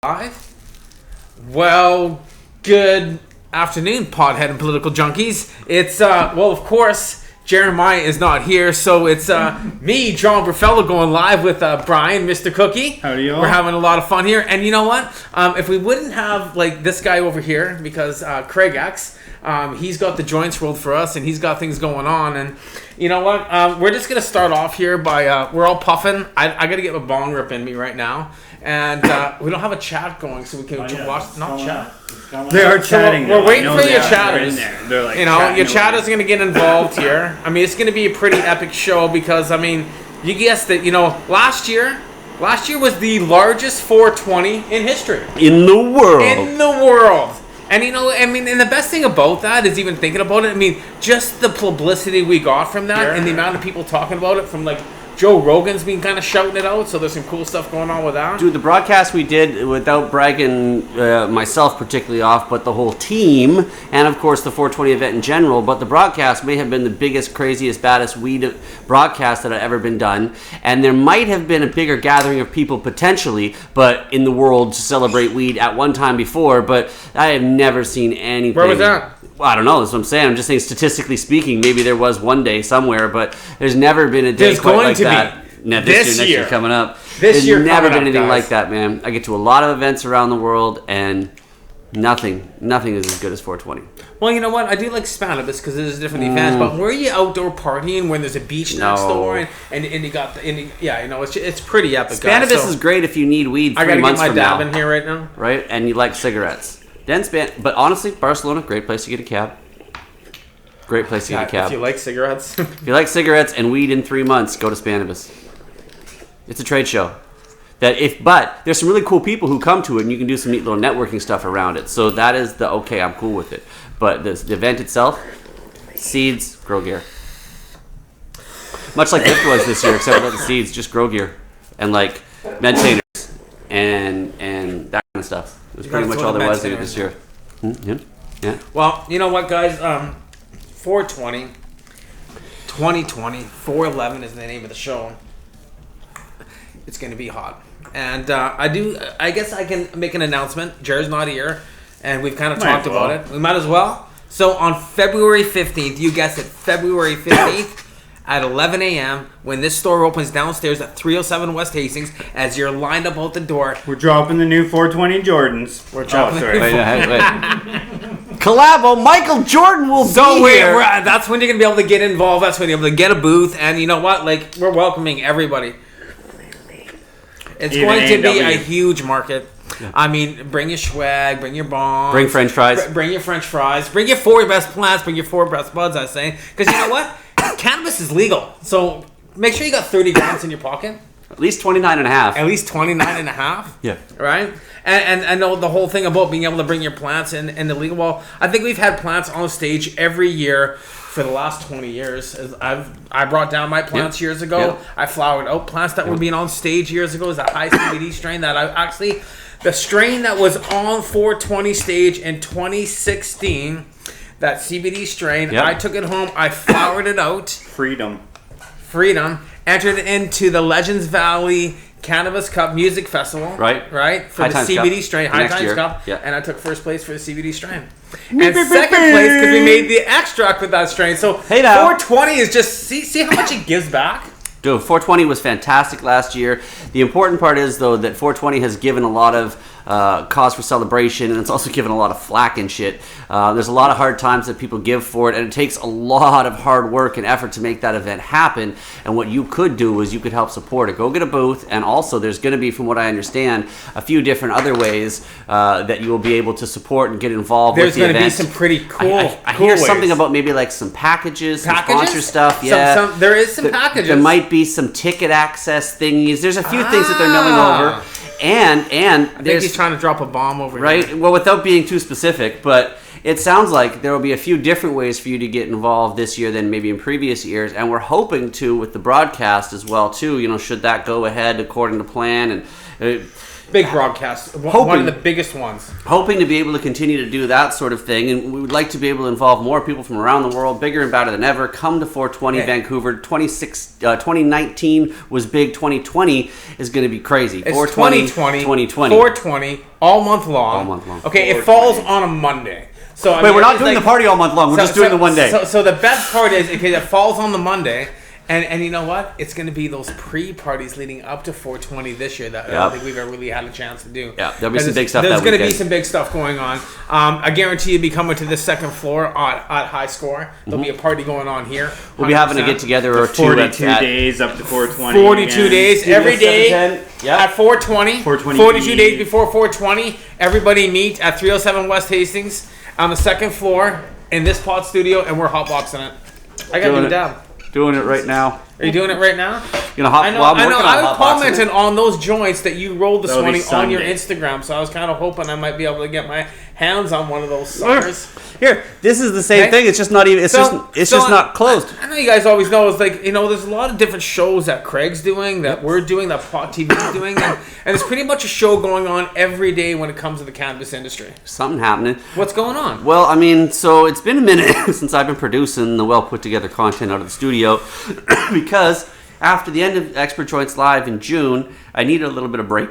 Live? Well, good afternoon, pothead and political junkies. It's, of course, Jeremiah is not here, so it's me, John Burfello, going live with Brian, Mr. Cookie. Howdy, y'all. We're having a lot of fun here. And you know what? If we wouldn't have, this guy over here, because Craig X, he's got the joints rolled for us, and he's got things going on. And you know what? We're just going to start off here by, we're all puffing. I got to get my bong rip in me right now. And we don't have a chat going, so we can watch. Not chat. They are chatting. We're waiting for your chatters. They're like your chatters are going to get involved here. I mean, it's going to be a pretty epic show because, you guessed it. Last year was the largest 420 in history. In the world. And and the best thing about that is even thinking about it. Just the publicity we got from that and the amount of people talking about it from Joe Rogan's been kind of shouting it out, so there's some cool stuff going on with that. Dude, the broadcast we did, without bragging myself particularly off, but the whole team, and of course the 420 event in general, but the broadcast may have been the biggest, craziest, baddest weed broadcast that had ever been done, and there might have been a bigger gathering of people potentially, but in the world to celebrate weed at one time before, but I have never seen anything. Where was that? Well, I don't know. That's what I'm saying. I'm just saying, statistically speaking, maybe there was one day somewhere, but there's never been a day quite like that. No, this year, next year coming up. There's never been anything like that, man. I get to a lot of events around the world, and nothing is as good as 420. Well, you know what? I do like Cannabis because there's different events, but where are you outdoor partying when there's a beach next door and you got it's pretty epic. Cannabis is great if you need weed 3 months from now. I gotta get my dab in here right now. Right? And you like cigarettes. But honestly, Barcelona, great place to get a cab. Great place to get a cab. If you like cigarettes. If you like cigarettes and weed in 3 months, go to Cannabis. It's a trade show. But there's some really cool people who come to it, and you can do some neat little networking stuff around it. So that is I'm cool with it. But the event itself, seeds, grow gear. Much like Lift was this year, except without the seeds, just grow gear. And meditators and that kind of stuff. It was pretty much all there was this year. Yeah. Well, you know what, guys? 420, 2020, 411 is the name of the show. It's going to be hot. And I guess I can make an announcement. Jared's not here, and we've kind of talked about it. We might as well. So on February 15th, you guessed it, February 15th, at 11 a.m., when this store opens downstairs at 307 West Hastings, as you're lined up out the door. We're dropping the new 420 Jordans. Wait. Collabo, Michael Jordan will be here. That's when you're going to be able to get involved. That's when you're able to get a booth. And you know what? We're welcoming everybody. It's going to be a huge market. Yeah. Bring your swag, bring your bombs. Bring French fries. Bring your French fries. Bring your 4 best plants. Bring your 4 best buds, I say. Because you know what? Cannabis is legal. So make sure you got 30 grams in your pocket. At least 29 and a half. At least 29 and a half. Yeah. Right? And the whole thing about being able to bring your plants in the legal. Well, I think we've had plants on stage every year for the last 20 years. I brought down my plants years ago. Yeah. I flowered out plants that were being on stage years ago. Is a high CBD strain that the strain that was on 420 stage in 2016, that CBD strain, I took it home, I flowered it out. Freedom. Entered it into the Legends Valley Cannabis Cup Music Festival. Right. For High the Times CBD Cup. strain. High Times Cup. Yeah. And I took first place for the CBD strain. And second place because we made the extract with that strain. So 420 is just, see how much it gives back? Dude, 420 was fantastic last year. The important part is, though, that 420 has given a lot of cause for celebration, and it's also given a lot of flack and shit. There's a lot of hard times that people give for it, and it takes a lot of hard work and effort to make that event happen. And what you could do is you could help support it. Go get a booth, and also there's going to be, from what I understand, a few different other ways that you will be able to support and get involved with the event. There's going to be some pretty cool I hear ways. Something about maybe some packages, some sponsor stuff. Yeah, there is some packages. There might be some ticket access thingies. There's a few things that they're milling over. And I think he's trying to drop a bomb over here. Right? Well, without being too specific, but it sounds like there will be a few different ways for you to get involved this year than maybe in previous years, and we're hoping to with the broadcast as well too. Should that go ahead according to plan, and Big broadcast. One of the biggest ones. Hoping to be able to continue to do that sort of thing, and we would like to be able to involve more people from around the world, bigger and badder than ever. Come to 420 Vancouver. 2019 was big. 2020 is going to be crazy. It's 2020. 420 all month long. Okay, it falls on a Monday. So wait, we're not doing the party all month long. We're just doing the one day. So the best part is because it falls on the Monday. And you know what? It's going to be those pre-parties leading up to 420 this year that I don't think we've ever really had a chance to do. Yeah, there'll be some big stuff. There's going to be some big stuff going on. I guarantee you'll be coming to the second floor at High Score. There'll be a party going on here. 100%. We'll be having to get together or 42 days up to 420. 42 days every day at 420. 42 days before 420. Everybody meet at 307 West Hastings on the second floor in this pod studio, and we're hotboxing it. I got to do a dab. Doing it right now. Are you doing it right now? I know. I was commenting on those joints that you rolled this morning on your Instagram, so I was kind of hoping I might be able to get my hands on one of those suckers. Here, this is the same thing. It's just not even. It's just not closed. I know you guys always know. It's like, there's a lot of different shows that Craig's doing, that we're doing, that Pot TV's doing, and there's pretty much a show going on every day when it comes to the cannabis industry. Something happening. What's going on? Well, I mean, so it's been a minute since I've been producing the well put together content out of the studio because after the end of Expert Joints Live in June, I needed a little bit of break,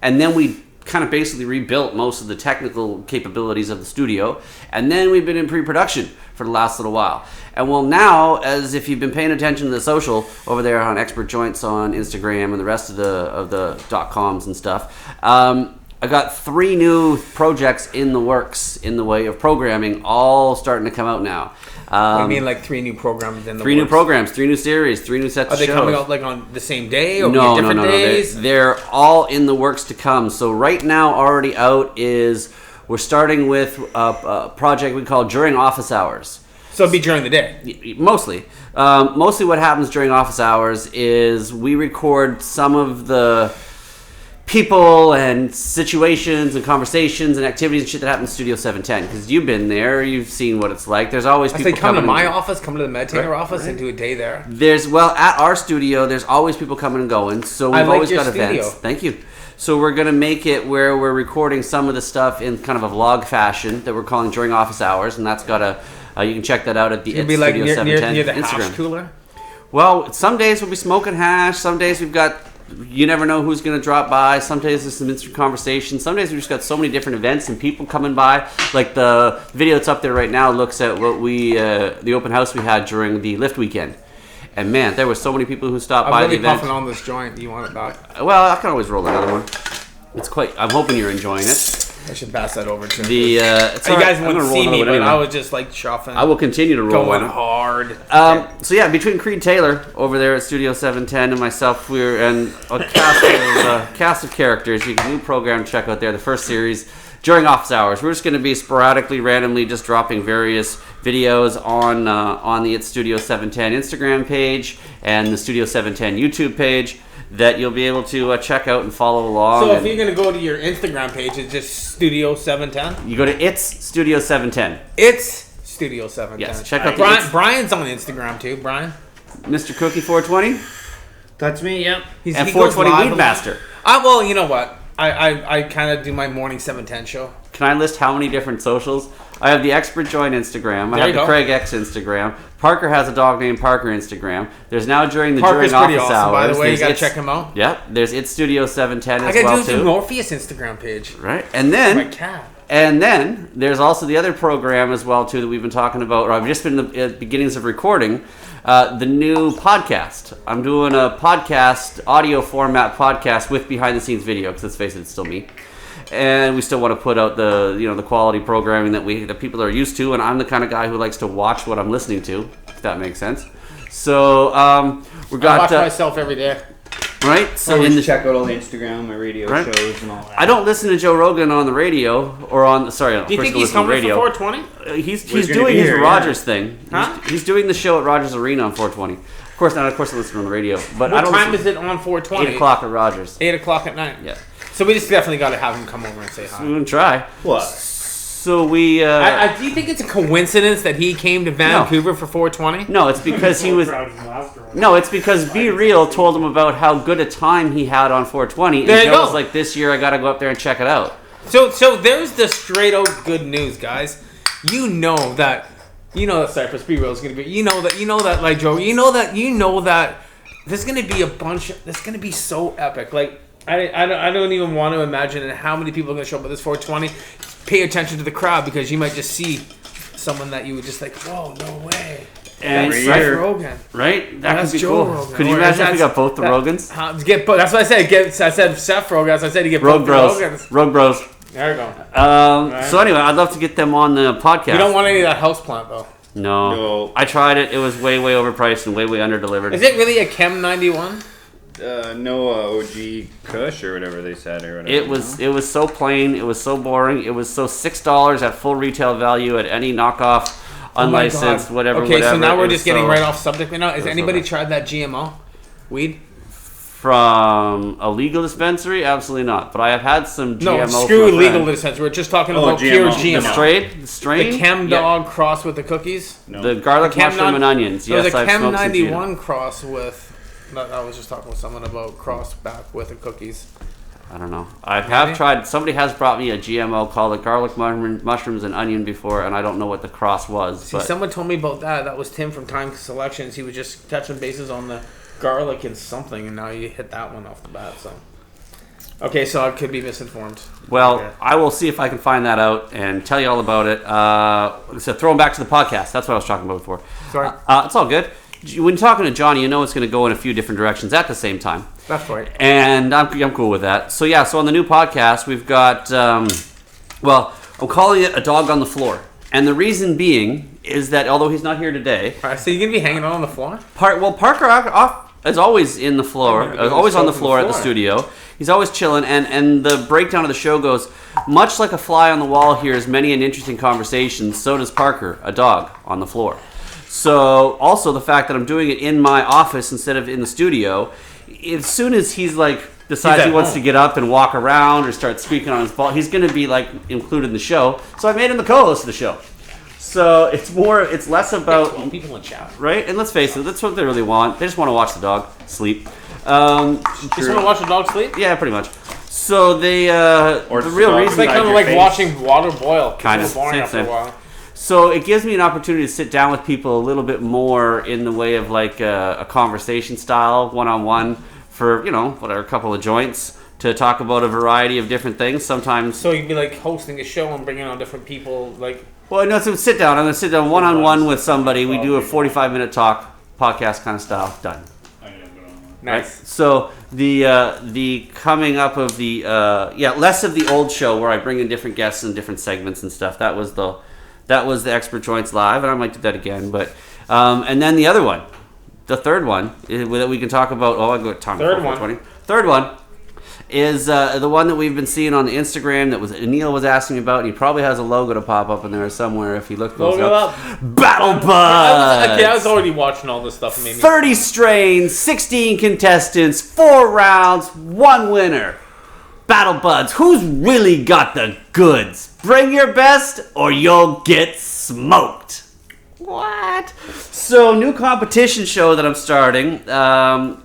and then we kind of basically rebuilt most of the technical capabilities of the studio, and then we've been in pre-production for the last little while. And well, now, as if you've been paying attention to the social over there on Expert Joints on Instagram and the rest of the .coms and stuff, I got 3 new projects in the works in the way of programming, all starting to come out now. I mean, like 3 new programs in the 3 new programs, 3 new series, 3 new sets of shows. Are they coming out like on the same day or different days? They're all in the works to come. So right now, already out is we're starting with a project we call During Office Hours. So it'd be during the day? Mostly. Mostly what happens during office hours is we record some of the people and situations and conversations and activities and shit that happen in Studio 710, because you've been there, you've seen what it's like. There's always people come to my office, come to the Meditator office, and do a day there. At our studio, there's always people coming and going, so we've always got events. Thank you. So we're going to make it where we're recording some of the stuff in kind of a vlog fashion that we're calling During Office Hours, and that's got you can check that out at the Studio 710 near the Instagram. hash cooler? Well, some days we'll be smoking hash, some days we've got... You never know who's going to drop by. Some days there's some instant conversation. Some days we've just got so many different events and people coming by. Like the video that's up there right now looks at what the open house we had during the Lift weekend. And man, there were so many people who stopped by the event. I'm really puffing on this joint. You want it back? Well, I can always roll another one. I'm hoping you're enjoying it. I should pass that over to him. You guys wouldn't see me, but I was just like chuffing. I will continue to roll going hard. So yeah, between Creed Taylor over there at Studio 710 and myself, and a cast of characters, you can new program to check out there. The first series, During Office Hours. We're just going to be sporadically, randomly, just dropping various videos on the It's Studio 710 Instagram page and the Studio 710 YouTube page that you'll be able to check out and follow along. So if you're going to go to your Instagram page, it's just Studio 710? You go to It's Studio 710. It's Studio 710. Yes, check out Brian's on Instagram too. Brian? Mr. Cookie 420? That's me, yep. He 420 Weedmaster. Well, you know what? I kind of do my morning 710 show. Can I list how many different socials? I have the Expert Join Instagram. I have the Craig X Instagram. Parker has a dog named Parker Instagram. There's now During Office awesome, Hours. By the way, you gotta check him out. Yep. There's It's Studio 710 as well too. I gotta do the Morpheus Instagram page. Right, and then my cat. And then there's also the other program as well too that we've been talking about. Or I've just been in the beginnings of recording the new podcast. I'm doing a podcast, audio format podcast with behind the scenes video, because let's face it, it's still me. And we still want to put out the quality programming that people are used to, and I'm the kind of guy who likes to watch what I'm listening to, if that makes sense. So we got. I watch myself every day. Right, so check out all the Instagram, my radio shows, and all that. I don't listen to Joe Rogan on the radio or on. Sorry, do you think he's coming for 420? He's doing his Rogers thing. Huh? He's doing the show at Rogers Arena on 420. Of course, I listen on the radio. But what time is it on 420? 8 o'clock at Rogers. 8 o'clock at night. Yeah. So we just definitely got to have him come over and say hi. We're gonna try. What? So we. Do you think it's a coincidence that he came to Vancouver for 420? No, it's because he was. No, it's because Be Real told him about how good a time he had on 420. And There you Joe go. was like, this year I got to go up there and check it out. So there's the straight out good news, guys. You know that Cypress Be Real is gonna be. You know that like Joe. You know that there's gonna be There's gonna be so epic. Like I don't even want to imagine how many people are gonna show up at this 420. Pay attention to the crowd because you might just see someone that you would just like, whoa, no way. And Seth Rogen. Right? That That's could be Joe cool. Rogan. Could you Or imagine if we that's- got both the Rogans? That's what I said. I said Seth Rogen. As I said, you get Rogue both the Bros. Rogans. Rogue Bros. There you go. So anyway, I'd love to get them on the podcast. You don't want any of that houseplant though. No. I tried it. It was way, way overpriced and way, way under-delivered. Is it really a Chem 91? No OG Kush or whatever they said or whatever. It was so plain. It was so boring. It was so $6 at full retail value at any knockoff, unlicensed, whatever. Okay, so now we're It just was getting so- right off subject right now. Has was anybody so tried that GMO weed? From a legal dispensary? Absolutely not. But I have had some GMO. No, from screw a legal friend. dispensary. We're just talking Oh, about pure GMO. GMO. The strain? The Chem Dog cross with the cookies. No. The garlic, The Chem mushroom, non- and onions. There was Yes, a I've Chem smoked some 91 cross with. I was just talking with someone about cross back with the cookies. I don't know. I have tried. Somebody has brought me a GMO called it garlic, mushrooms, and onion before, and I don't know what the cross was. See, but someone told me about that. That was Tim from Time Selections. He was just touching bases on the garlic and something, and now you hit that one off the bat. So, okay, so I could be misinformed. Well, Okay. I will see if I can find that out and tell you all about it. So throw them back to the podcast. That's what I was talking about before. Sorry. It's all good. When you're talking to Johnny, you know it's going to go in a few different directions at the same time. That's right. And I'm cool with that. So yeah, so on the new podcast, we've got, I'm calling it A Dog on the Floor. And the reason being is that although he's not here today, All right, so you're gonna be hanging out on the floor? Parker is always in the floor, always on the floor at the studio. He's always chilling, and the breakdown of the show goes, much like a fly on the wall hears many and interesting conversations, so does Parker, a dog, on the floor. So, also the fact that I'm doing it in my office instead of in the studio, as soon as he's like, decides he wants to get up and walk around or start squeaking on his ball, he's going to be like included in the show. So I made him the co-host of the show. So it's less about people in chat. right? And let's face it, that's what they really want. They just want to watch the dog sleep. Just want to watch the dog sleep? Yeah, pretty much. So they the real dog reason It's like kind of your like face. watching water boil. Kind It's of, boring same after a thing. while. So it gives me an opportunity to sit down with people a little bit more in the way of like a conversation style, one-on-one, for, a couple of joints to talk about a variety of different things. Sometimes... So you'd be like hosting a show and bringing on different people, like... Well, no, so sit down. I'm going to sit down one-on-one with somebody. We do a 45-minute talk, podcast kind of style. Done. Nice. Right? So the coming up of the less of the old show where I bring in different guests and different segments and stuff. That was the Expert Joints Live, and I might do that again. But and then the other one, the third one that we can talk about. Oh, I go time. Third one is the one that we've been seeing on the Instagram that Neil was asking me about, and he probably has a logo to pop up in there somewhere if you look close up. Battle Buds! I was already watching all this stuff. 30 strains, 16 contestants, 4 rounds, 1 winner. Battle Buds, who's really got the goods? Bring your best or you'll get smoked. What? So, new competition show that I'm starting.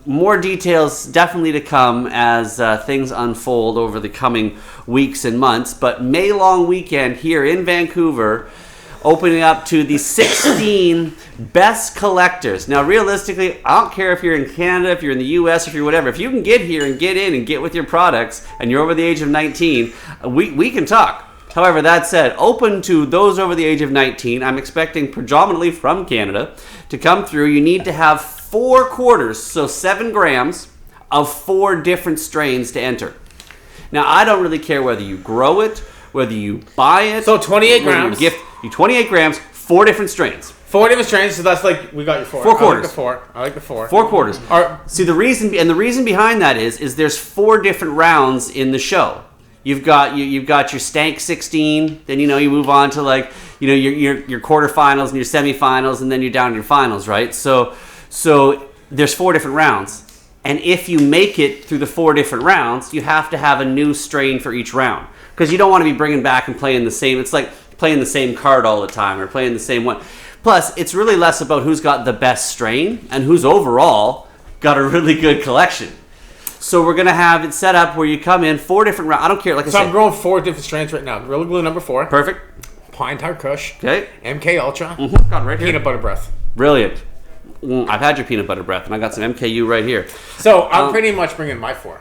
More details definitely to come as things unfold over the coming weeks and months. But May long weekend here in Vancouver, opening up to the 16 best collectors. Now, realistically, I don't care if you're in Canada, if you're in the US, if you're whatever. If you can get here and get in and get with your products, and you're over the age of 19, we can talk. However, that said, open to those over the age of 19, I'm expecting predominantly from Canada, to come through. You need to have 4 quarters, so 7 grams of 4 different strains to enter. Now, I don't really care whether you grow it, whether you buy it. So 28 grams. You 28 grams, 4 different strains. 4 different strains, so that's like, we got your 4. 4 quarters. I like the 4. 4 quarters. See, the reason behind that is there's 4 different rounds in the show. You've got your Stank 16, then you move on to your quarterfinals and your semifinals, and then you're down to your finals, right? So there's 4 different rounds, and if you make it through the 4 different rounds, you have to have a new strain for each round because you don't want to be bringing back and playing the same. It's like playing the same card all the time or playing the same one. Plus, it's really less about who's got the best strain and who's overall got a really good collection. So we're going to have it set up where you come in 4 different rounds. I don't care. Like I said, I'm growing 4 different strains right now. Gorilla Glue number 4. Perfect. Pine Tar Kush. Okay. MK Ultra. Got it right here. Peanut Butter Breath. Brilliant. I've had your peanut butter breath, and I got some MKU right here. So I'm pretty much bringing my 4.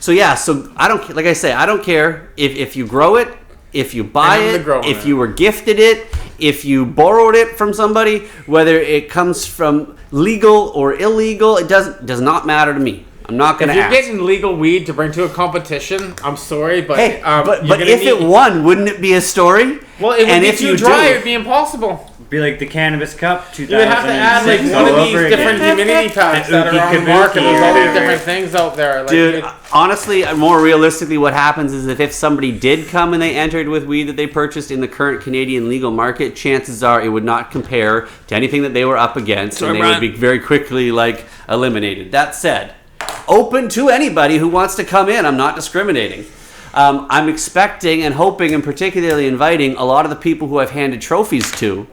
So yeah, so I don't like I say, I don't care if you grow it, if you buy it, if you were gifted it, if you borrowed it from somebody, whether it comes from legal or illegal, it does not matter to me. I'm not going to ask. If you're getting legal weed to bring to a competition, I'm sorry, but hey, but if it won, wouldn't it be a story? Well, it would be too dry. It would be impossible. Be like the Cannabis Cup 2006. You would have to add like one of these different humidity packs that are on the market. There's all these different things out there. Like, dude, honestly, more realistically, what happens is if somebody did come and they entered with weed that they purchased in the current Canadian legal market, chances are it would not compare to anything that they were up against, and they would be very quickly eliminated. That said, open to anybody who wants to come in. I'm not discriminating. I'm expecting and hoping and particularly inviting a lot of the people who I've handed trophies to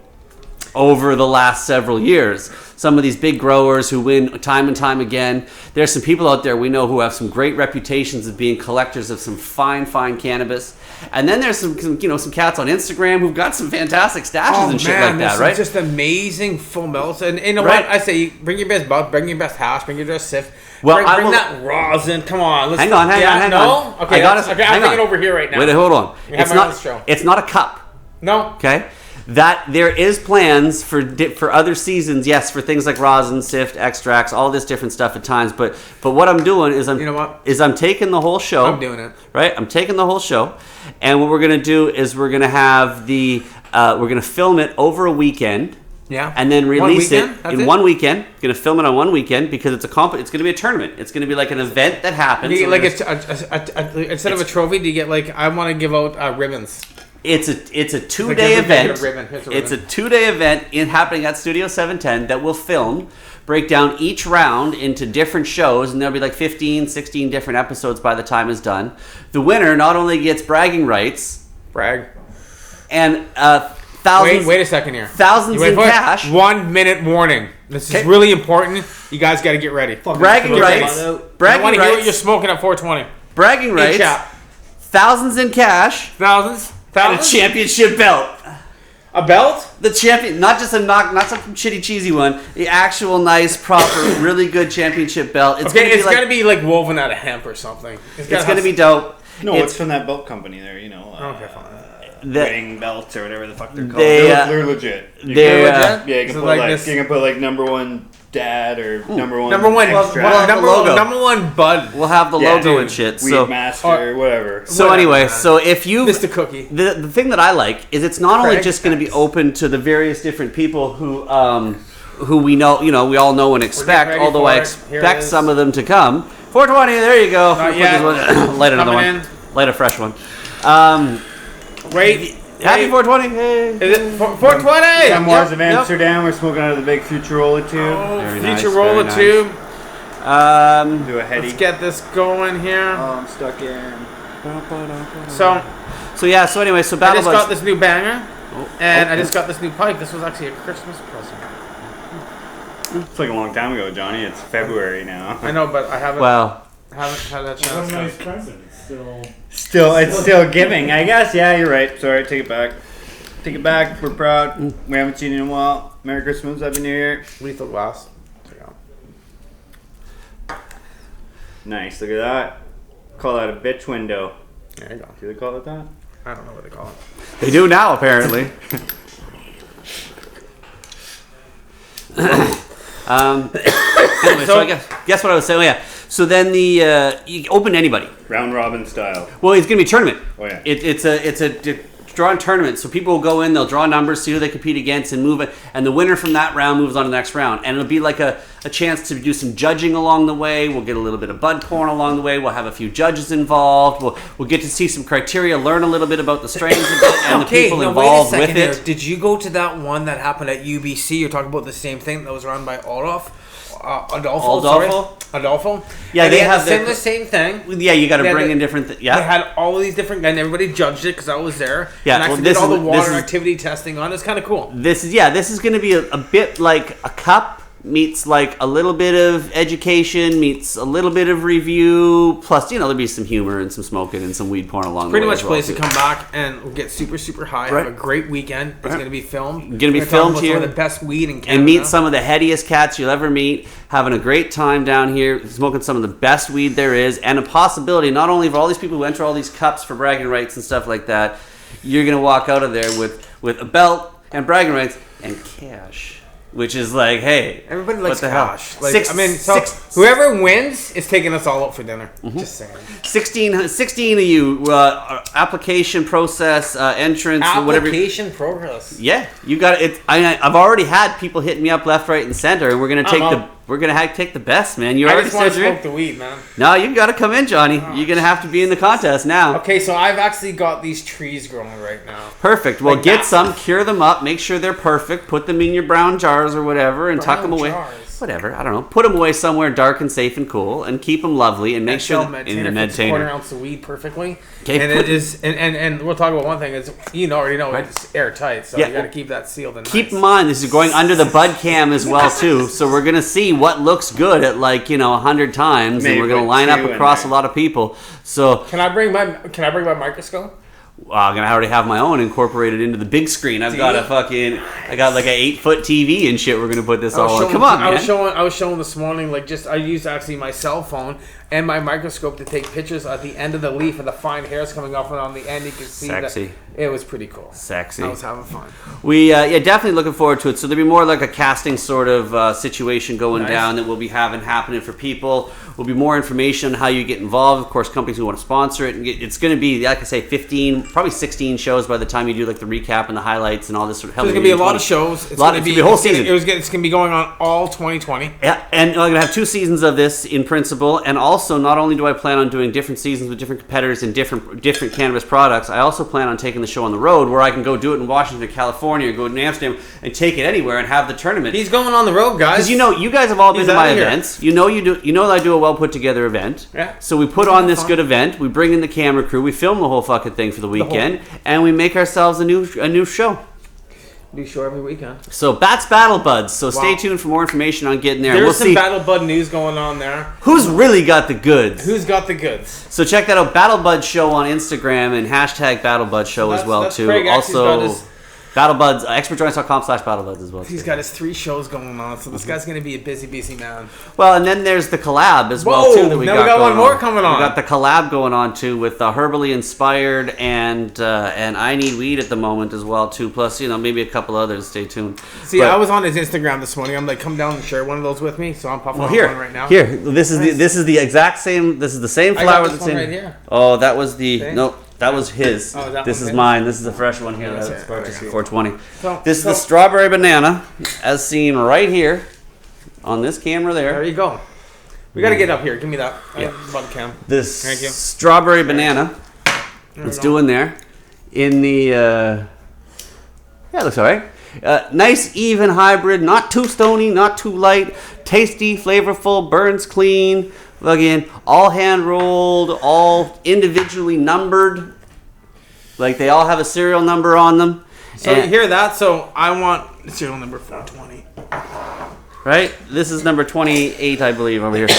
over the last several years. Some of these big growers who win time and time again. There's some people out there we know who have some great reputations of being collectors of some fine cannabis. And then there's some cats on Instagram who've got some fantastic stashes and shit like that, right? Just amazing full melts. And you know what? I say, bring your best bud, bring your best hash, bring your best sift. Well, bring that rosin. Come on. Hang on. Okay, I'm thinking over here right now. Wait, hold on. It's not a cup. No. Okay? That there is plans for other seasons, yes, for things like rosin, sift, extracts, all this different stuff at times. But what I'm doing is I'm taking the whole show. I'm doing it. Right? I'm taking the whole show, and what we're gonna do is we're gonna have we're gonna film it over a weekend. Yeah. And then release it in 1 weekend. Gonna film it on 1 weekend because it's it's gonna be a tournament. It's gonna be like an event that happens. You get instead of a trophy, do you get I want to give out ribbons. It's a 2-day event. It's a 2-day event happening at Studio 710 that will film, break down each round into different shows, and there'll be 15, 16 different episodes by the time it's done. The winner not only gets bragging rights, and thousands. Wait a second here. Thousands in cash. 1 minute warning. This is really important. You guys got to get ready. Bragging rights. I want to hear what you're smoking at 420. Bragging rights. Thousands in cash. Thousands. And a championship belt. A belt? The champion, not just not some shitty cheesy one. The actual nice, proper, really good championship belt. It's gonna be woven out of hemp or something. It's gonna be dope. No, it's from that belt company there. Okay, fine. Wedding belts or whatever the fuck they're called. They're legit. They're legit. Yeah, you can put number 1 dad or number one number one bud. We'll have the logo and shit. Weed master, whatever. So anyway, so if you Mr. Cookie, the thing that I like is it's not only just going to be open to the various different people who we know, we all know and expect. Although I expect some of them to come. 420, there you go. Light another one. Light a fresh one. Happy 420! Hey. Is it 420? Memoirs of Amsterdam. We're smoking out of the big Futurola tube. Futurola tube. Do a heady. Let's get this going here. Oh, I'm stuck in. So anyway, I just got this new banger, and I just got this new pipe. This was actually a Christmas present. It's a long time ago, Johnny. It's February now. I know, but I haven't. Haven't had that chance. It's a nice present. It's still giving, I guess. Yeah, you're right. Sorry, take it back. Take it back. We're proud. We haven't seen you in a while. Merry Christmas, Happy New Year. Lethal glass. Nice. Look at that. Call that a bitch window. There you go. Do they call it that? I don't know what they call it. They do now, apparently. Anyway, so I guess what I was saying. Yeah. So then you open to anybody. Round robin style. Well, it's gonna be a tournament. Oh yeah. It's a drawn tournament. So people will go in, they'll draw numbers, see who they compete against, and move it. And the winner from that round moves on to the next round. And it'll be like a chance to do some judging along the way. We'll get a little bit of bud porn along the way. We'll have a few judges involved. We'll get to see some criteria, learn a little bit about the strains a bit, and the people involved with it. Here. Did you go to that one that happened at UBC? You're talking about the same thing that was run by Olaf? Adolfo. Adolfo? Adolfo. Yeah, and they had have the same thing. Yeah, you got to They had bring the- in different. They Yeah, had all of these different, and everybody judged it because I was there. Yeah, and I well, actually did all the this water is- activity testing on. It's kind of cool. this is going to be a bit like a cup meets like a little bit of education meets a little bit of review, plus there'll be some humor and some smoking and some weed porn along Pretty the way much as well, place to too. come back and get super, super high. Right. Have a great weekend. It's Right. going to be filmed. Gonna be We're talking filmed about here. Some of the best weed in Canada. And meet some of the headiest cats you'll ever meet, having a great time down here, smoking some of the best weed there is, and a possibility not only for all these people who enter all these cups for bragging rights and stuff like that, you're going to walk out of there with a belt and bragging rights and cash. Which is like, hey, Everybody likes what the hell? cash. Like, whoever wins is taking us all out for dinner. Mm-hmm. Just saying. 16 of you, application process, entrance, whatever. Application progress. Yeah, you got it. I've already had people hitting me up left, right, and center, and we're gonna take the best, man. You I already just want said to you're in. smoke the weed, man. No, you got to come in, Johnny. You're gonna have to be in the contest now. Okay, so I've actually got these trees growing right now. Perfect. Well, Like get that. some, cure them up, make sure they're perfect, put them in your brown jars or whatever, and tuck Brown them away. jars. Whatever, I don't know. Put them away somewhere dark and safe and cool, and keep them lovely, and make sure that in the Quarter meditainer. ounce of weed perfectly. Okay, and put- it is, and we'll talk about one thing. Is already know Right. it's airtight, so Yeah. you got to keep that sealed and Keep nice. in mind, this is going under the bud cam as well too, so we're gonna see what looks good at 100 times, and Maybe we're gonna put line up two in across a there. lot of people. So Can I bring my microscope? I'm gonna already have my own incorporated into the big screen. I've got I got like an 8-foot TV and shit. We're gonna put this all on. Come on, I man. was showing this morning. I used actually my cell phone and my microscope to take pictures at the end of the leaf and the fine hairs coming off, and on the end you could see Sexy. that it was pretty cool. Sexy. I was having fun. We definitely looking forward to it. So there'll be more like a casting sort of situation going Nice. down that we'll be having happening for people. Will be more information on how you get involved. Of course, companies who want to sponsor it. And it's going to be, like I say, 15, probably 16 shows by the time you do like the recap and the highlights and all this sort of. So there's gonna be a lot of shows. It's gonna be a whole season. It's gonna be going on all 2020. Yeah, and I'm going to have 2 seasons of this in principle, and also not only do I plan on doing different seasons with different competitors and different cannabis products, I also plan on taking the show on the road where I can go do it in Washington, California, go to Amsterdam, and take it anywhere and have the tournament. He's going on the road, guys. Because you guys have all been He's to my outta here. events. You know that I do a well put together event. Yeah. So we put on this good event. We bring in the camera crew. We film the whole fucking thing for the weekend, and we make ourselves a new show. New show every weekend. So Bats Battle Buds. So stay Wow. tuned for more information on getting there. There's We'll some see Battle Bud news going on there. who's really got the goods. Who's got the goods? So check that out, Battle Bud Show on Instagram and hashtag Battle Bud Show as well too. Craig actually's got Also, his- Battle Buds, expertjoints.com/BattleBuds as well. He's too. got his 3 shows going on, so this guy's gonna be a busy man. Well, and then there's the collab as well Whoa, too that we now got we got going one more on. coming on. We got the collab going on too with Herbally Inspired and I Need Weed at the moment as well too. Plus, maybe a couple others. Stay tuned. See, But- I was on his Instagram this morning. I'm like, come down and share one of those with me. So I'm puffing Well, on here, one right now. here. This is the exact same. This is the same I got flower this that's one in. right here. Oh, that was the See? no. That was his. Oh, that this one's is his? mine. This is the fresh one here. Yeah, That's that's it. purchased Okay. at 420. So- This is the so- strawberry banana, as seen right here on this camera There there. you go. We gotta get up here. Give me that Yeah. bud cam. This Thank you. strawberry banana. There we It's go. doing there in the. Yeah, it looks alright. Nice, even hybrid. Not too stony, not too light. Tasty, flavorful, burns clean. Again, all hand rolled, all individually numbered. Like they all have a serial number on them. So you hear that? So I want serial number 420. Right? This is number 28, I believe, over here.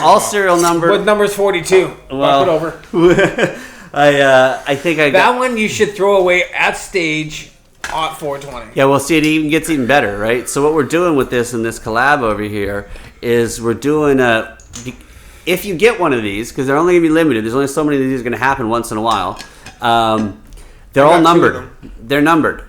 All serial number. What number's 42? Well, Knock it over. I think I got. That one you should throw away at stage at 420. Yeah, well, see, it even gets even better, right? So what we're doing with this and this collab over here is we're doing a. If you get one of these, because they're only going to be limited, there's only so many of these going to happen once in a while. They're all got 2 of numbered. them. They're numbered,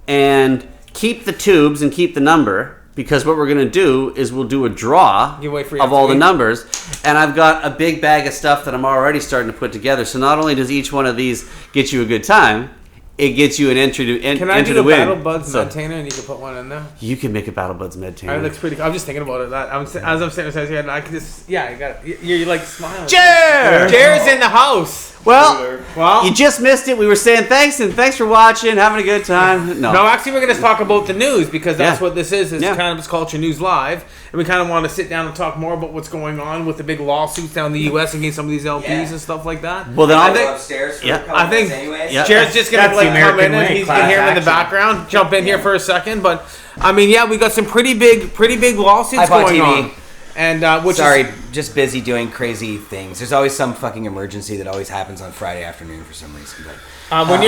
and keep the tubes and keep the number. Because what we're going to do is we'll do a draw Give away free of all the FTE. numbers. And I've got a big bag of stuff that I'm already starting to put together. So not only does each one of these get you a good time, it gets you an entry to Can I enter do the the win. Battle Buds So, Medtainer and you can put one in there? you can make a Battle Buds That Medtainer. looks pretty cool. I'm just thinking about it. As I'm sitting here, and I can just, I got it. You're like smiling. Jared's in the house. Well, you just missed it. We were saying thanks for watching, having a good time. No, actually, we're going to talk about the news because that's what this is Yeah. Cannabis Culture News Live. And we kind of want to sit down and talk more about what's going on with the big lawsuits down in the U.S. against some of these LPs and stuff like that. Well, then I'll I'll go upstairs for a couple I think minutes anyways. Yeah. Jared's just going to That's the come in American and way, he's class going to hear him in the action. background, jump in here for a second. But, I mean, we got some pretty big lawsuits Hi, Pod going TV. on. And which Sorry, is, just busy doing crazy things. There's always some fucking emergency that always happens on Friday afternoon for some reason. But when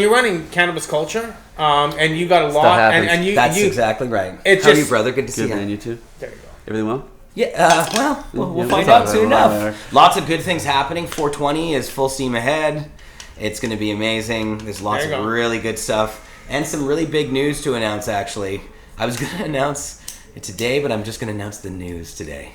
you're running Cannabis Culture, and you got a lot, happens. and you that's exactly right. It's How are you, just- brother? Good to see good, you. man. You too. there you go. Everything well? Yeah, we'll we'll find talk out soon about it enough. Lots of good things happening. 420 is full steam ahead. It's going to be amazing. There's lots There you of go. really good stuff and some really big news to announce, actually. I was going to announce it today, but I'm just going to announce the news today.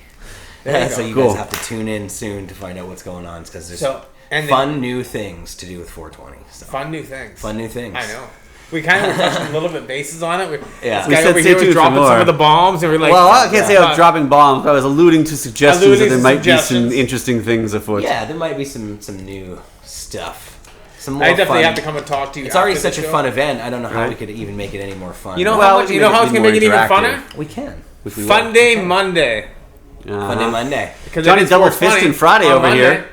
There you So go. you Cool. guys have to tune in soon to find out what's going on because there's And fun new things to do with 420. So. fun new things. Fun new things. I know. We kind of were touching a little bit bases on it. Yeah. This We guy said over stay here was tuned for dropping some more. of the bombs, and we're like, Well, I can't say I but- was dropping bombs. I was alluding to suggestions Alluding that there to might be some suggestions. interesting things afoot. Yeah, there might be some new stuff. Some more I definitely fun. have to come and talk to you. It's already after the such a show. fun event. I don't know how Right. we could even make it any more fun. You know Well, how much? we You can know how it's make it gonna make it even more funner? interactive. we can. Which we Fun will. Day Monday. Monday, Monday. Because Johnny it is double 420 fisting Friday on over Monday. here.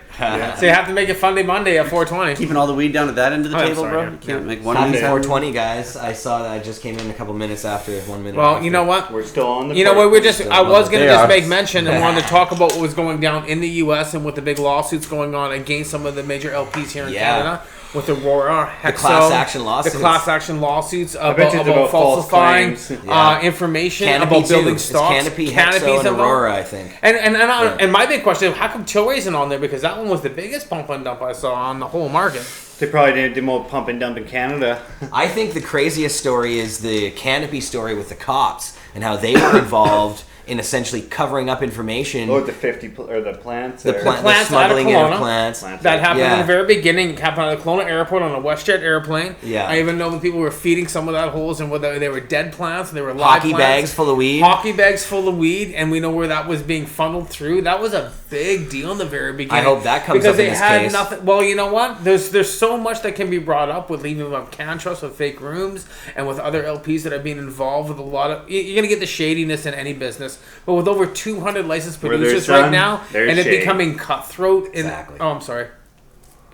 So you have to make it Fun Day Monday at 420. Keeping all the weed down at that end of the Oh, I'm table, sorry, bro. yeah. You can't make one Happy of these. 420, guys. I saw that. I just came in a couple minutes after 1 minute. Well, after. you know what? We're still on the. You know what? We're just. I was gonna They just are. make mention and wanted to talk about what was going down in the U.S. and with the big lawsuits going on against some of the major LPs here in Yeah. Canada. With Aurora, Hexo, class action lawsuits. The class action lawsuits bet about, you it's about about false falsifying claims. Yeah. information Canopy about building too. stocks. It's Canopy, Canopy's Hexo, and involved. Aurora, I think. And my big question is, how come Tilray isn't on there? Because that one was the biggest pump and dump I saw on the whole market. They probably didn't do more pump and dump in Canada. I think the craziest story is the Canopy story with the cops and how they were involved in essentially covering up information. Oh, the 50 or the plants. the or- plant, the plants out of smuggling in of Kelowna. plants. Plants. That happened in Yeah. the very beginning. It happened at the Kelowna Airport on a WestJet airplane. Yeah. I even know that people were feeding some of that holes, and whether they were dead plants, they were live Hockey plants. bags full of weed. Hockey bags full of weed, and we know where that was being funneled through. That was a big deal in the very beginning. I hope that comes because up in they this had case. nothing. Well, you know what? There's so much that can be brought up with even with CanTrust, with fake rooms, and with other LPs that are being involved with a lot of. You're gonna get the shadiness in any business, but with over 200 licensed Where there's producers right some, now, there's and it shade. becoming cutthroat. In, Exactly. Oh, I'm sorry.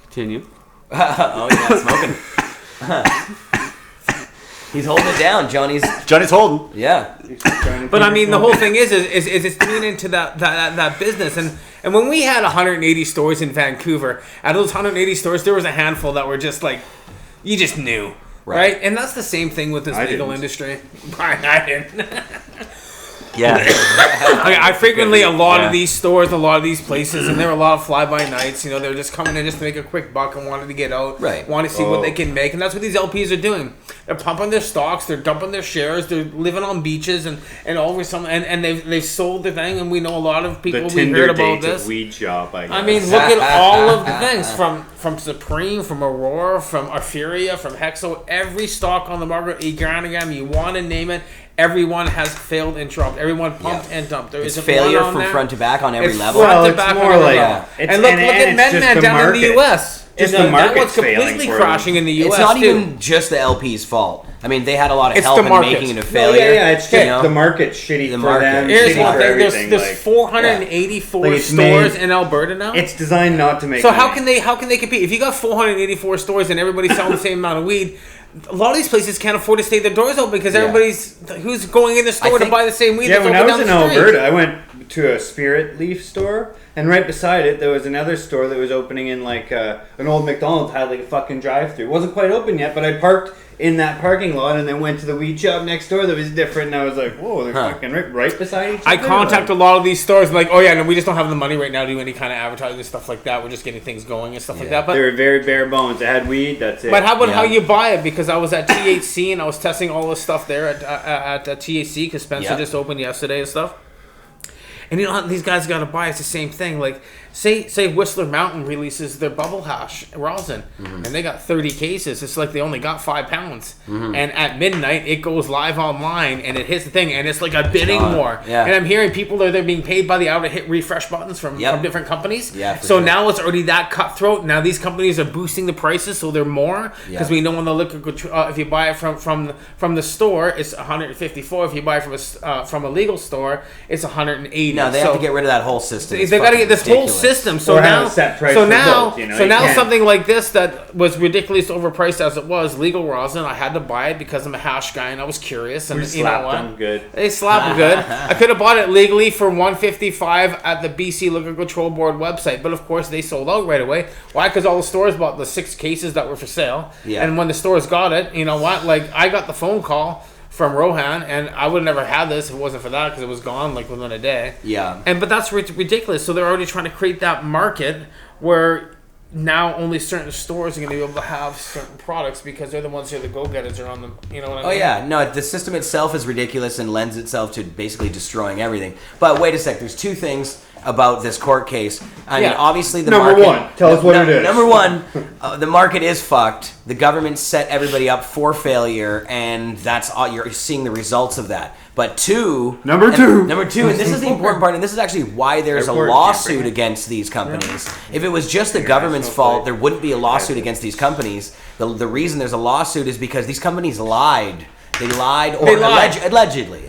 Continue. Oh yeah, smoking. He's holding it down, Johnny's. Johnny's holding. Yeah. But I mean, the whole thing is it's doing into that business, and when we had 180 stores in Vancouver, out of those 180 stores, there was a handful that were just like, you just knew, right? And that's the same thing with this I legal didn't. industry. I didn't. Yeah. I frequently a lot Yeah. of these stores, a lot of these places, and there were a lot of fly-by-nights. You know, they're just coming in just to make a quick buck and wanted to get out, Right. Want to see what Oh. they can make, and that's what these LPs are doing. They're pumping their stocks, they're dumping their shares, they're living on beaches and over some, and they've sold the thing, and we know a lot of people The we Tinder heard about date this. of weed shop, I guess. I mean, look at all of the things from Supreme, from Aurora, from Arfuria, from Hexo. Every stock on the market, Egranogram, you want to name it. Everyone has failed and dropped. Everyone pumped Yeah. and dumped. There It's isn't failure one on from there. front to back on every It's level. front Well, to it's back more on every like- level. it's- And look and at it's Men just Man the down in the market. U.S. Just And the that one's market's failing completely for crashing in the U.S. It's not too. even just the LP's fault. I mean, they had a lot of It's help the in market. making it a No, failure. yeah, it's you just know? the market's shitty The for market. them. Here's shitty one for thing. There's everything. 484 Like, it's stores made- in Alberta now. It's designed not to make. So how money. can they compete? If you got 484 stores and everybody's selling the same amount of weed, a lot of these places can't afford to stay their doors open because Yeah. everybody's who's going in the store to think- buy the same weed. Yeah, that's when I open was in down the street. Alberta, I went to a Spirit Leaf store, and right beside it there was another store that was opening in like an old McDonald's had like a fucking drive-through. It wasn't quite open yet, but I parked in that parking lot and then went to the weed shop next door that was different, and I was like, whoa, they're fucking right beside each other. I contact a lot of these stores like, oh yeah, no, we just don't have the money right now to do any kind of advertising and stuff like that. We're just getting things going and stuff like that. They But were very bare bones. They had weed. That's it. but how about Yeah. how you buy it? Because I was at THC and I was testing all this stuff there at THC because Spencer Yeah. just opened yesterday and stuff. And you know how these guys got to buy? It's the same thing. Like, say Whistler Mountain releases their bubble hash rosin, and they got 30 cases. It's like they only got 5 pounds. And at midnight, it goes live online, and it hits the thing, and it's like a bidding war. Yeah. And I'm hearing people they're being paid by the hour to hit refresh buttons from different companies. Yeah, so sure. now it's already that cutthroat. Now these companies are boosting the prices, so they're more because we know on the liquor if you buy it from the store, it's 154. If you buy it from a legal store, it's 180. No, they have to get rid of that whole system. They got to get this whole system. So Or have now, a set price so for now, both, you know, so you now can't- something like this that was ridiculously overpriced as it was, legal rosin. I had to buy it because I'm a hash guy and I was curious. And We you know slapped what? them good. They slapped me good. I could have bought it legally for $155 at the BC Liquor Control Board website, but of course they sold out right away. Why? Because all the stores bought the 6 cases that were for sale. Yeah. And when the stores got it, you know what? Like I got the phone call from Rohan, and I would have never had this if it wasn't for that because it was gone like within a day. Yeah. But that's ridiculous. So they're already trying to create that market where now only certain stores are going to be able to have certain products because they're the ones who are the go-getters are on them. You know what I mean? Oh yeah, no, the system itself is ridiculous and lends itself to basically destroying everything. But wait a sec, there's 2 things about this court case. I mean, obviously the Number market... one, tell us what it is. Number one, the market is fucked. The government set everybody up for failure, and that's all, you're seeing the results of that. But Number two, and this is the important part, and this is actually why there's a Airport lawsuit camping. against these companies. If it was just the government's fault, there wouldn't be a lawsuit against these companies. The reason there's a lawsuit is because these companies lied. They lied, or They lied. Allegedly.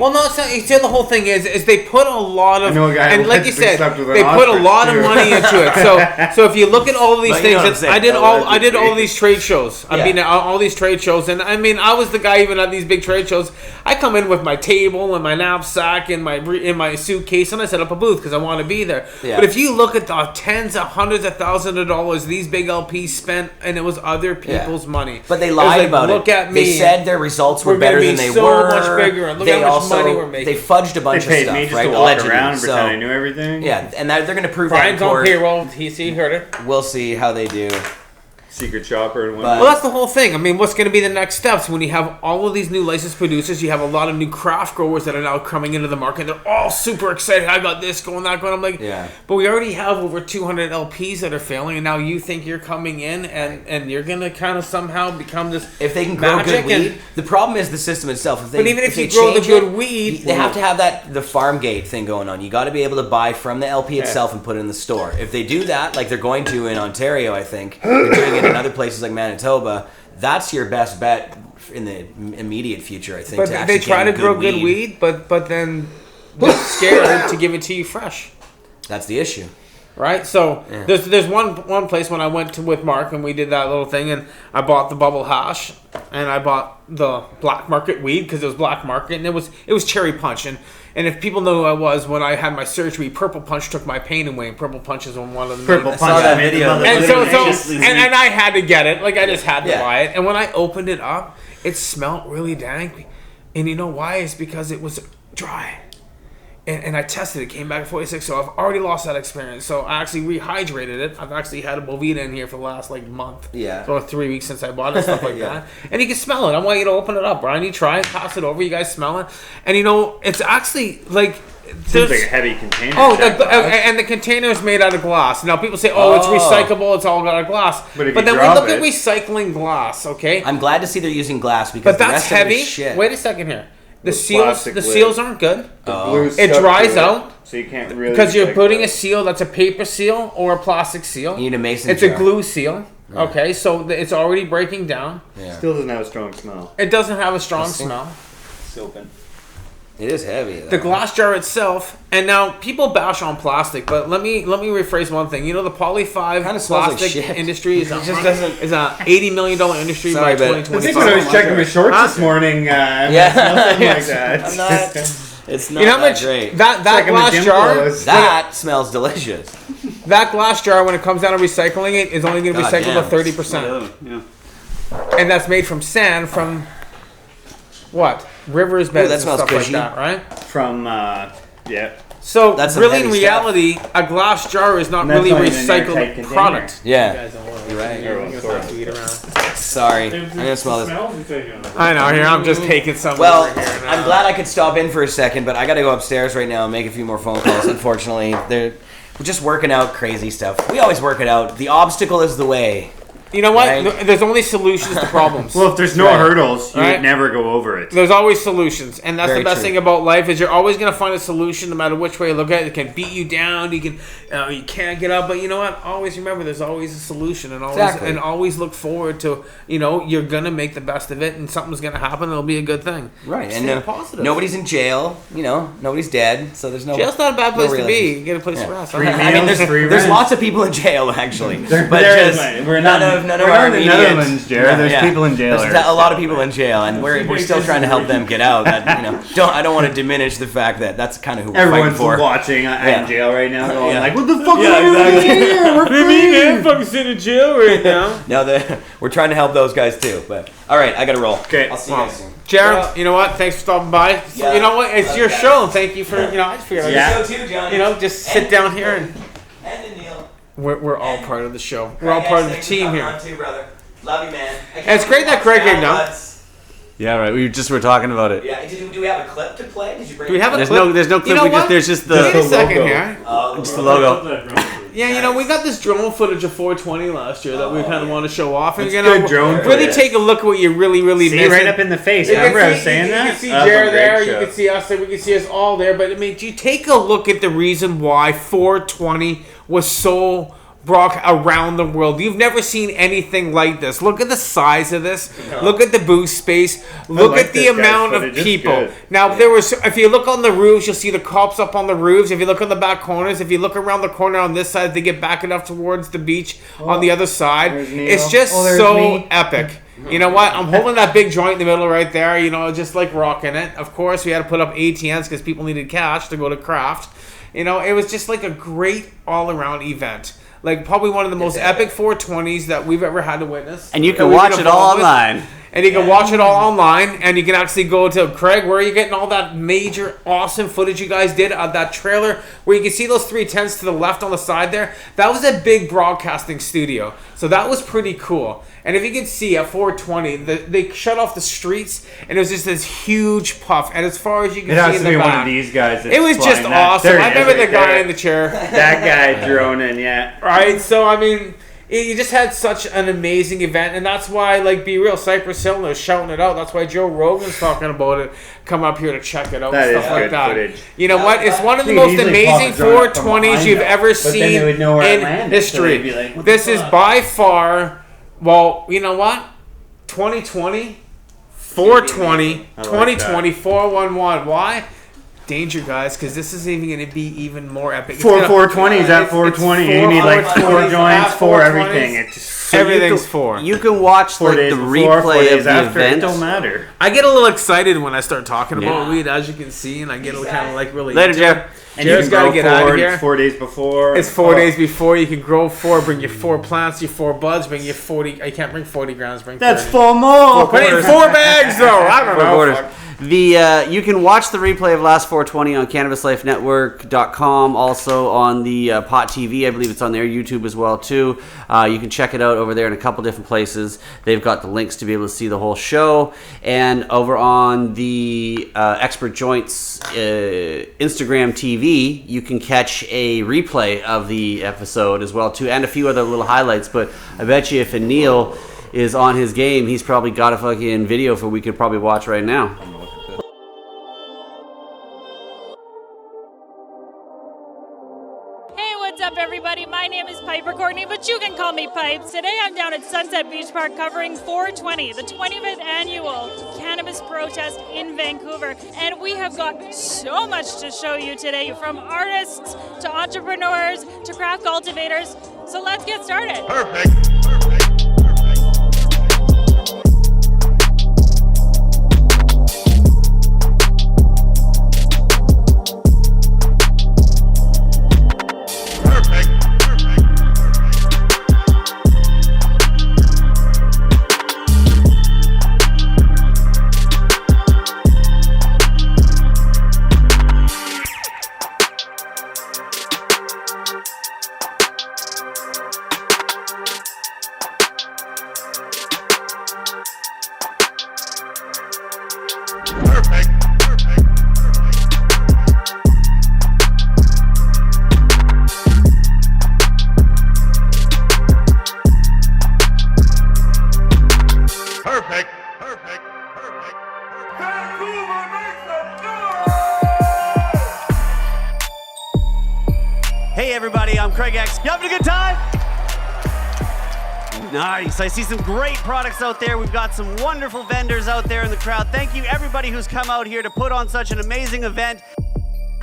Well, no, it's not. You see, the whole thing is they put a lot of, I know a guy and who like you said, slept with an they put a ostrich, lot of too. money into it. So if you look at all of these But you know things, what I'm saying. I did all these trade shows. I Yeah. mean, all these trade shows, and I mean, I was the guy even at these big trade shows. I come in with my table and my knapsack and my suitcase, and I set up a booth because I want to be there. Yeah. But if you look at the tens of hundreds of thousands of dollars these big LPs spent, and it was other people's money, But they It was lied like, about look it. at me. They said their results were We're gonna better be than they so were. much bigger, and look they how much money we're making. They fudged a They bunch of paid stuff, me just right? to walk Allegedly. around and pretend I So knew everything. yeah, and they're going to prove Brian's that in on court. payroll. He heard it. We'll see how they do. Secret shopper and But- whatnot. Well, that's the whole thing. I mean, what's going to be the next steps when you have all of these new licensed producers? You have a lot of new craft growers that are now coming into the market. They're all super excited. I got this going, that going. I'm like, Yeah. But we already have over 200 LPs that are failing, and now you think you're coming in and you're going to kind of somehow become this. If they can grow magic good weed, and- the problem is the system itself. If they, But even if they you grow the change good it, weed- they have to have the farm gate thing going on. You got to be able to buy from the LP itself and put it in the store. If they do that, like they're going to in Ontario, I think they're doing it in other places like Manitoba. That's your best bet in the immediate future, I think. But to they actually try to get grow good weed, but then they're scared to give it to you fresh. That's the issue. Right, so there's one place when I went to with Mark and we did that little thing, and I bought the bubble hash and I bought the black market weed because it was black market, and it was cherry punch, and if people know who I was when I had my surgery, Purple Punch took my pain away, and Purple Punch is one of the Purple main- Punch. saw that made the video. mother- and so Literally. and I had to get it, like I just had to Yeah. buy it, and when I opened it up, it smelled really dank, and you know why? It's because it was dry. And I tested it, came back at 46, so I've already lost that experience. So I actually rehydrated it. I've actually had a Bovita in here for the last month. Yeah. So 3 weeks since I bought it, stuff like Yeah. that. And you can smell it. I want you to open it up, Brian. You try it, pass it over. You guys smell it. And it's actually Seems like a heavy container. Oh, check box. and the container is made out of glass. Now people say, "Oh, it's recyclable. It's all out of glass." But if then you we drop look at it- recycling glass, okay? I'm glad to see they're using glass because But the that's rest of it heavy. is shit. Wait a second here. The With seals, plastic the lid. seals aren't good The blue It stuck dries to out. so you can't really because you're check putting that. a seal that's a paper seal or a plastic seal. You need a mason It's jar. a glue seal. Okay, so it's already breaking down. Yeah. Still doesn't have a strong smell. It doesn't have a strong smell. It's open. It is heavy. The glass jar itself, and now people bash on plastic, but let me rephrase one thing. You know, the Poly 5 Kinda smells like plastic shit. industry is It just doesn't- is a $80 million industry Sorry, by but- I think 2025. when I was checking my shorts this morning, something like that. I'm not. It's not You know how that much great. that Checking my glass gym jar, clothes. That smells delicious. that glass jar when it comes down to recycling it is only going to God recycle damn. to 30%, Yeah. and that's made from sand from what rivers, beds, that and smells stuff cushy. like that, right? From, yeah. So That's some really, in heavy reality, a glass jar is not And that's really not even an airtight recycled container. product. Yeah. You guys don't want You're right. You're right. to weed around. Sorry. I'm gonna smell this. I know. Here, I'm just taking some. Well, over here now. I'm glad I could stop in for a second, but I gotta go upstairs right now and make a few more phone calls. Unfortunately, we're just working out crazy stuff. We always work it out. The obstacle is the way. You know what? Right. There's only solutions to problems. Well, if there's no hurdles, you Right. would never go over it. There's always solutions, and that's Very the best true. thing about life is you're always gonna find a solution, no matter which way you look at it. It can beat you down, you can't get up, but you know what? Always remember, there's always a solution, and always look forward to, you're gonna make the best of it, and something's gonna happen. It'll be a good thing. Right, Stay and positive. nobody's in jail. Nobody's dead, so there's no. Jail's not a bad place no to be. realization. You get a place to rest. Free I mean, meals, free there's rent. lots of people in jail actually, but There just is, we're none not- of we're our not in the immediate. Netherlands, Jared. There's people in jail There's here. a lot of people in jail, and we're still trying to help them get out. I don't want to diminish the fact that that's kind of who we're Everyone's fighting for. watching in jail right now, going Yeah. like, "What the fuck Yeah, are we doing exactly. here? We're free." fucking sitting in jail right now. No, we're trying to help those guys too. But all right, I gotta roll. Okay. I'll see you guys soon. Jared, Yeah. you know what? Thanks for stopping by. Yeah. You know what? It's Love your you guys. show. Thank you for, I just figured I'd Yeah. You too, Johnny. just sit down here and And Neil. we're all part of the show. We're all part of the team here. Too, brother. Love you, man. And it's great that Greg came down. Yeah, right. We just were talking about it. Yeah. Do we have a clip to play? Did you bring? Do we have a There's clip? no clip. You know what? There's just Wait a the second logo. here. just the logo. Yeah, we got this drone footage of 420 last year that we kind of want to show off. And, It's good drone really footage. take a look at what you really See missing. right up in the face. You can Remember I was see- saying you that? can see That was a Jared great there, show. you can see us there, we can see us all there. But I mean, you take a look at the reason why 420 was so brought around the world. You've never seen anything like this. Look at the size of this. Look at the booth space. Look like at the this guy's amount of footage. It's people. good. Now, if you look on the roofs, you'll see the cops up on the roofs. If you look on the back corners, if you look around the corner on this side, they get back enough towards the beach on the other side. There's Neil. It's just There's so me. epic. You know what? I'm holding that big joint in the middle right there, just like rocking it. Of course, we had to put up ATMs because people needed cash to go to craft. It was just like a great all-around event. Like probably one of the most epic 420s that we've ever had to witness. And you that can we've watch been it all involved with. online. And you can watch it all online, and you can actually go to Craig, where are you getting all that major, awesome footage you guys did of that trailer, where you can see those 3 tents to the left on the side there. That was a big broadcasting studio, so that was pretty cool. And if you can see at 420, they shut off the streets, and it was just this huge puff. And as far as you can It see has in to the be back, one of these guys. That's it was just flying that. awesome. There he I is remember right the guy there. in the chair. That guy droning, yeah. Right, so I mean, you just had such an amazing event, and that's why, be real, Cypress Hill is shouting it out. That's why Joe Rogan's talking about it. Come up here to check it out That and is stuff like good that. footage. You know what? It's one of the You could most easily amazing pop a drone up from 420s behind you've them, ever but then seen they would know where it in landed, so they'd history. be like, "What the This is fuck?" by far, well, you know what? 2020, 420, I like 2020, 411. Why? Danger, guys, because this is even going to be even more epic. It's 420s at it's 420. You need like 4 420s joints, at 4 420s. everything. It's Everything's 4. You can watch 4 like days the before, 4 replay days of the after. It event. don't matter. I get a little excited when I start talking about Yeah. weed, as you can see, and I get kind of really Later, into Jeff. it. And Jared's you got to can get grow out of forward. here. It's 4 days before. It's 4 days before. You can grow 4, bring you 4 plants, your 4 buds, bring you 40. I can't bring 40 grams, bring 30. That's 4 more. Put it in 4 bags, though. I don't know. Quarters. Fuck. You can watch the replay of Last 420 on CannabisLifeNetwork.com, also on the Pot TV. I believe it's on their YouTube as well too. You can check it out over there in a couple different places. They've got the links to be able to see the whole show, and over on the Expert Joints Instagram TV, you can catch a replay of the episode as well too, and a few other little highlights. But I bet you if Neil is on his game, he's probably got a fucking video for we could probably watch right now. Hey, what's up, everybody? My name is Piper Courtney, but you can call me Pipes. Today I'm down at Sunset Beach Park covering 420, the 25th annual cannabis protest in Vancouver. And we have got so much to show you today, from artists to entrepreneurs to craft cultivators. So let's get started. Perfect. Perfect. Perfect. Perfect. Perfect. Vancouver makes some noise! Hey everybody, I'm Craig X. You having a good time? Nice. I see some great products out there. We've got some wonderful vendors out there in the crowd. Thank you everybody who's come out here to put on such an amazing event.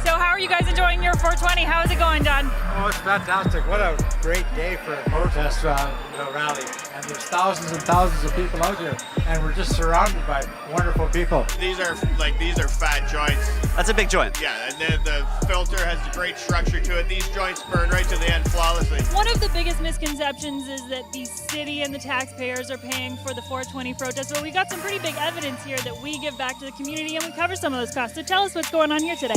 So how are you guys enjoying your 420? How is it going, Don? Oh, it's fantastic. What a great day for a protest rally. And there's thousands and thousands of people out here. And we're just surrounded by wonderful people. These are fat joints. That's a big joint. Yeah, and then the filter has a great structure to it. These joints burn right to the end flawlessly. One of the biggest misconceptions is that the city and the taxpayers are paying for the 420 protest, but we got some pretty big evidence here that we give back to the community and we cover some of those costs. So tell us what's going on here today.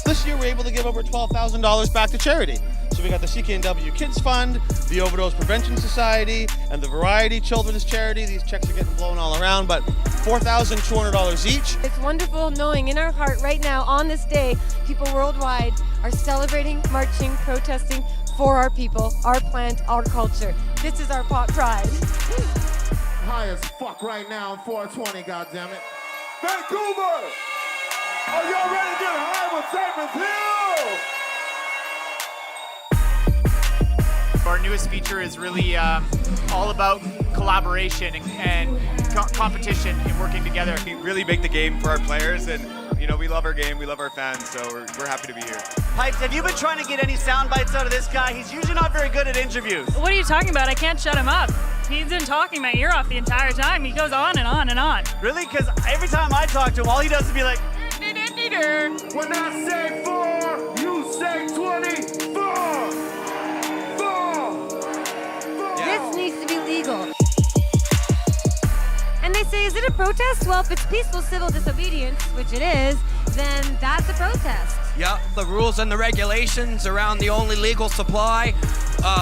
This year, we're able to give over $12,000 back to charity. So we got the CKNW Kids Fund, the Overdose Prevention Society, and the Variety Children's Charity. These checks are getting blown all around, but $4,200 each. It's wonderful knowing in our heart right now on this day, people worldwide are celebrating, marching, protesting for our people, our plant, our culture. This is our pot pride. High as fuck right now on 420, goddammit. Vancouver! Are y'all ready to get high with Cypher Hill? Our newest feature is really all about collaboration and competition and working together. We really make the game for our players, and we love our game, we love our fans, so we're happy to be here. Pipes, have you been trying to get any sound bites out of this guy? He's usually not very good at interviews. What are you talking about? I can't shut him up. He's been talking my ear off the entire time. He goes on and on and on. Really? Because every time I talk to him, all he does is be like, when I say 4, you say 24. 4. This needs to be legal. And they say, is it a protest? Well, if it's peaceful civil disobedience, which it is, then that's a protest. Yeah, the rules and the regulations around the only legal supply.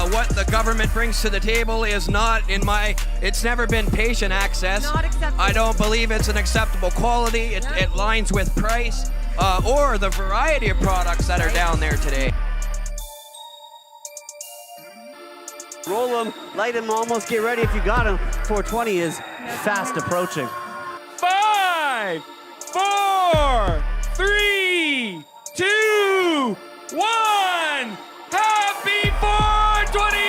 What the government brings to the table is it's never been patient access. Not acceptable. I don't believe it's an acceptable quality. It lines with price or the variety of products that are down there today. roll them, light them, almost get ready if you got them. 420 is fast approaching. 5, 4, 3, 2, 1. Happy 420!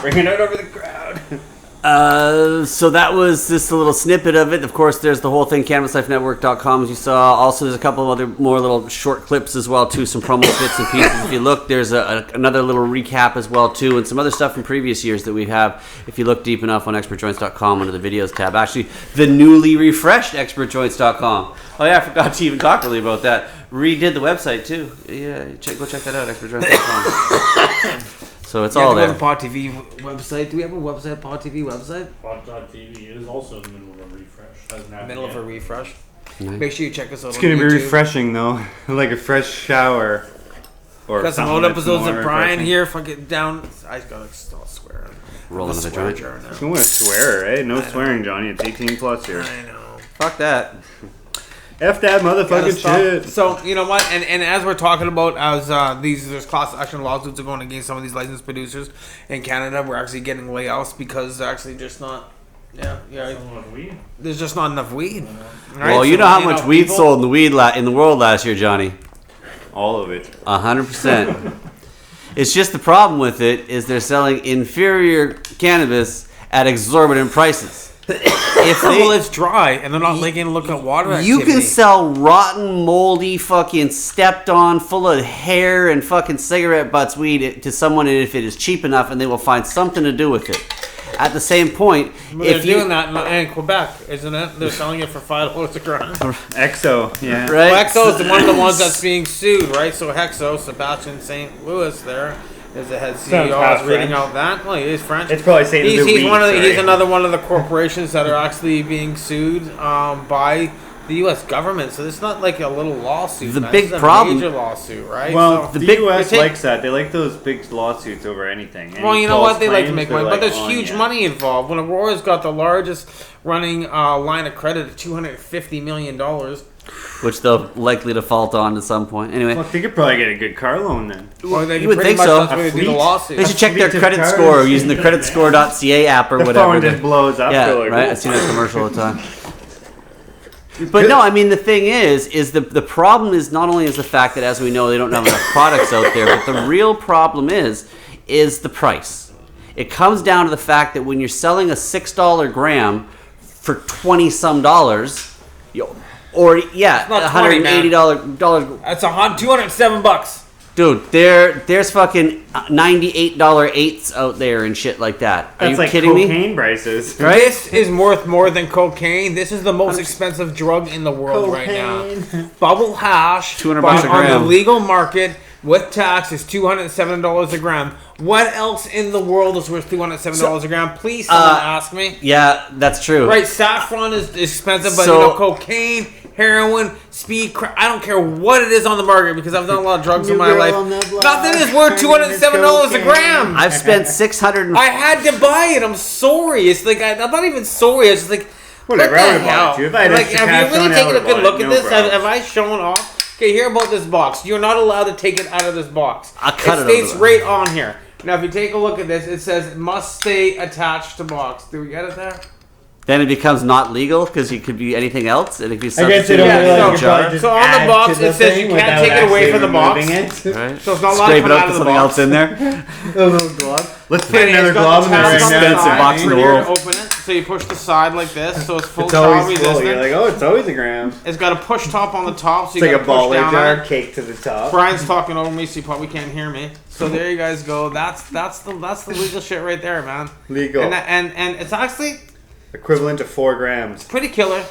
Bring it out over the crowd. So that was just a little snippet of it. Of course, there's the whole thing, CannabisLifeNetwork.com, as you saw. Also, there's a couple of other more little short clips as well, too. Some promo bits and pieces. If you look, there's another little recap as well, too, and some other stuff from previous years that we have. If you look deep enough on ExpertJoints.com under the videos tab. Actually, the newly refreshed ExpertJoints.com. Oh, yeah, I forgot to even talk really about that. Redid the website, too. Yeah, go check that out, ExpertJoints.com. So it's all there. The Pod TV website. Do we have a website? Pod TV website? Pod.tv is also in the middle of a refresh. Middle of a refresh. Nice. Make sure you check us out. It's gonna be refreshing though, like a fresh shower. Or got some old episodes of Brian here. Fucking down. I gotta stop swearing. Roll another joint. You want to swear, eh? No swearing, Johnny. It's 18 plus here. I know. Fuck that. F that motherfucking shit. So you know what? And as we're talking about, as there's class action lawsuits are going against some of these licensed producers in Canada, we're actually getting layoffs because they're actually just not. There's just not enough weed. Right? Well, you know how much weed sold in the world last year, Johnny. All of it. 100%. It's just the problem with it is they're selling inferior cannabis at exorbitant prices. Well, it's dry, and they're not making look at water activity. You can sell rotten, moldy, fucking stepped on, full of hair and fucking cigarette butts weed to someone if it is cheap enough, and they will find something to do with it. at the same point, They're doing that in Quebec, isn't it? They're selling it for $5 a gram. Exo, yeah. Right. Well, Exo is one of the ones that's being sued, right? So Hexo, Sebastian St. Louis there is the head CEO. I was reading out that. Well, he is French. It's probably St. Louis. He's another one of the corporations that are actually being sued by the U.S. government. So it's not like a little lawsuit. The man. big This is problem. a major lawsuit, right? Well, so the U.S. likes that. They like those big lawsuits over anything. Well, you know what? They like to make money, but there's like, huge money involved. When Aurora's got the largest running line of credit at $250 million. Which they'll likely default on at some point. Anyway, well, they could probably get a good car loan then. Well, they you would think so. They should check their credit score using the creditscore.ca app or whatever. The phone just blows up. Yeah, like, right. I've seen that commercial all the time. But no, I mean the thing is the problem is not only is the fact that, as we know, they don't have enough products out there, but the real problem is the price. It comes down to the fact that when you're selling a $6 gram for $20-some, or $180. That's $207. Dude, there's fucking $98 eighths out there and shit like that. Are you like kidding me? Cocaine prices. Right? This is worth more than cocaine. This is the most expensive drug in the world right now. Bubble hash, $200 a on gram. the legal market with tax is $207 a gram. What else in the world is worth $207 a gram? Please, someone ask me. Yeah, that's true. Right, saffron is expensive, but cocaine, heroin, speed, I don't care what it is on the market because I've done a lot of drugs in my life. Nothing is worth $207 a gram. I've spent $600. I had to buy it. I'm sorry. It's like I'm not even sorry. It's just like whatever. What I the would hell? buy it too. If I had Like, extra have you cash on really it, I taken a would've good bought look it, at no this? problem. Have I shown off? Okay, hear about this box. You're not allowed to take it out of this box. I'll cut it states over. right on here. Now, if you take a look at this, it says must stay attached to box. Do we get it there? Then it becomes not legal because it could be anything else. And it could be I guess they substituted don't in realize a you probably just So on the add box, to the it says thing you can't without take it away actually from the box. removing it. Right. So it's not allowed Scrape to it come up, out put of the something box. else in there. A little glove. Let's put And another it's got glove in the there tab right on the now. Expensive box in the for you world. to open it. So you push the side like this, so it's full It's child always full. resistant. You're like, oh, it's always a gram. It's got a push top on the top, so It's you like a gotta push baller down jar, on it. cake to the top. Brian's talking over me, so you probably can't hear me. So there you guys go. That's the legal shit right there, man. Legal. And it's actually Equivalent to 4 grams. pretty killer.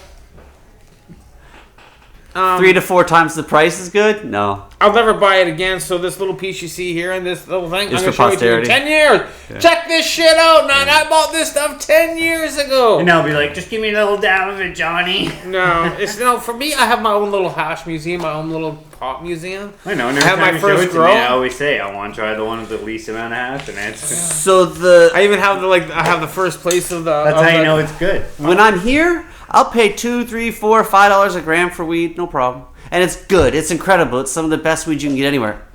3 to 4 times the price is good? No. I'll never buy it again. So this little piece you see here and this little thing, It's I'm for gonna show you posterity. to you in 10 years. Yeah. Check this shit out, man. I bought this stuff 10 years ago. And I'll be like, just give me a little dab of it, Johnny. No, it's for me. I have my own little hash museum, my own little pot museum. I know. And I have my first grow. I always say I want to try the one with the least amount of hash, and it's. So I even have I have the first place of the. That's how you know it's good. when I'm here, I'll pay $2, $3, $4, $5 a gram for weed, no problem. And it's good. It's incredible. It's some of the best weed you can get anywhere.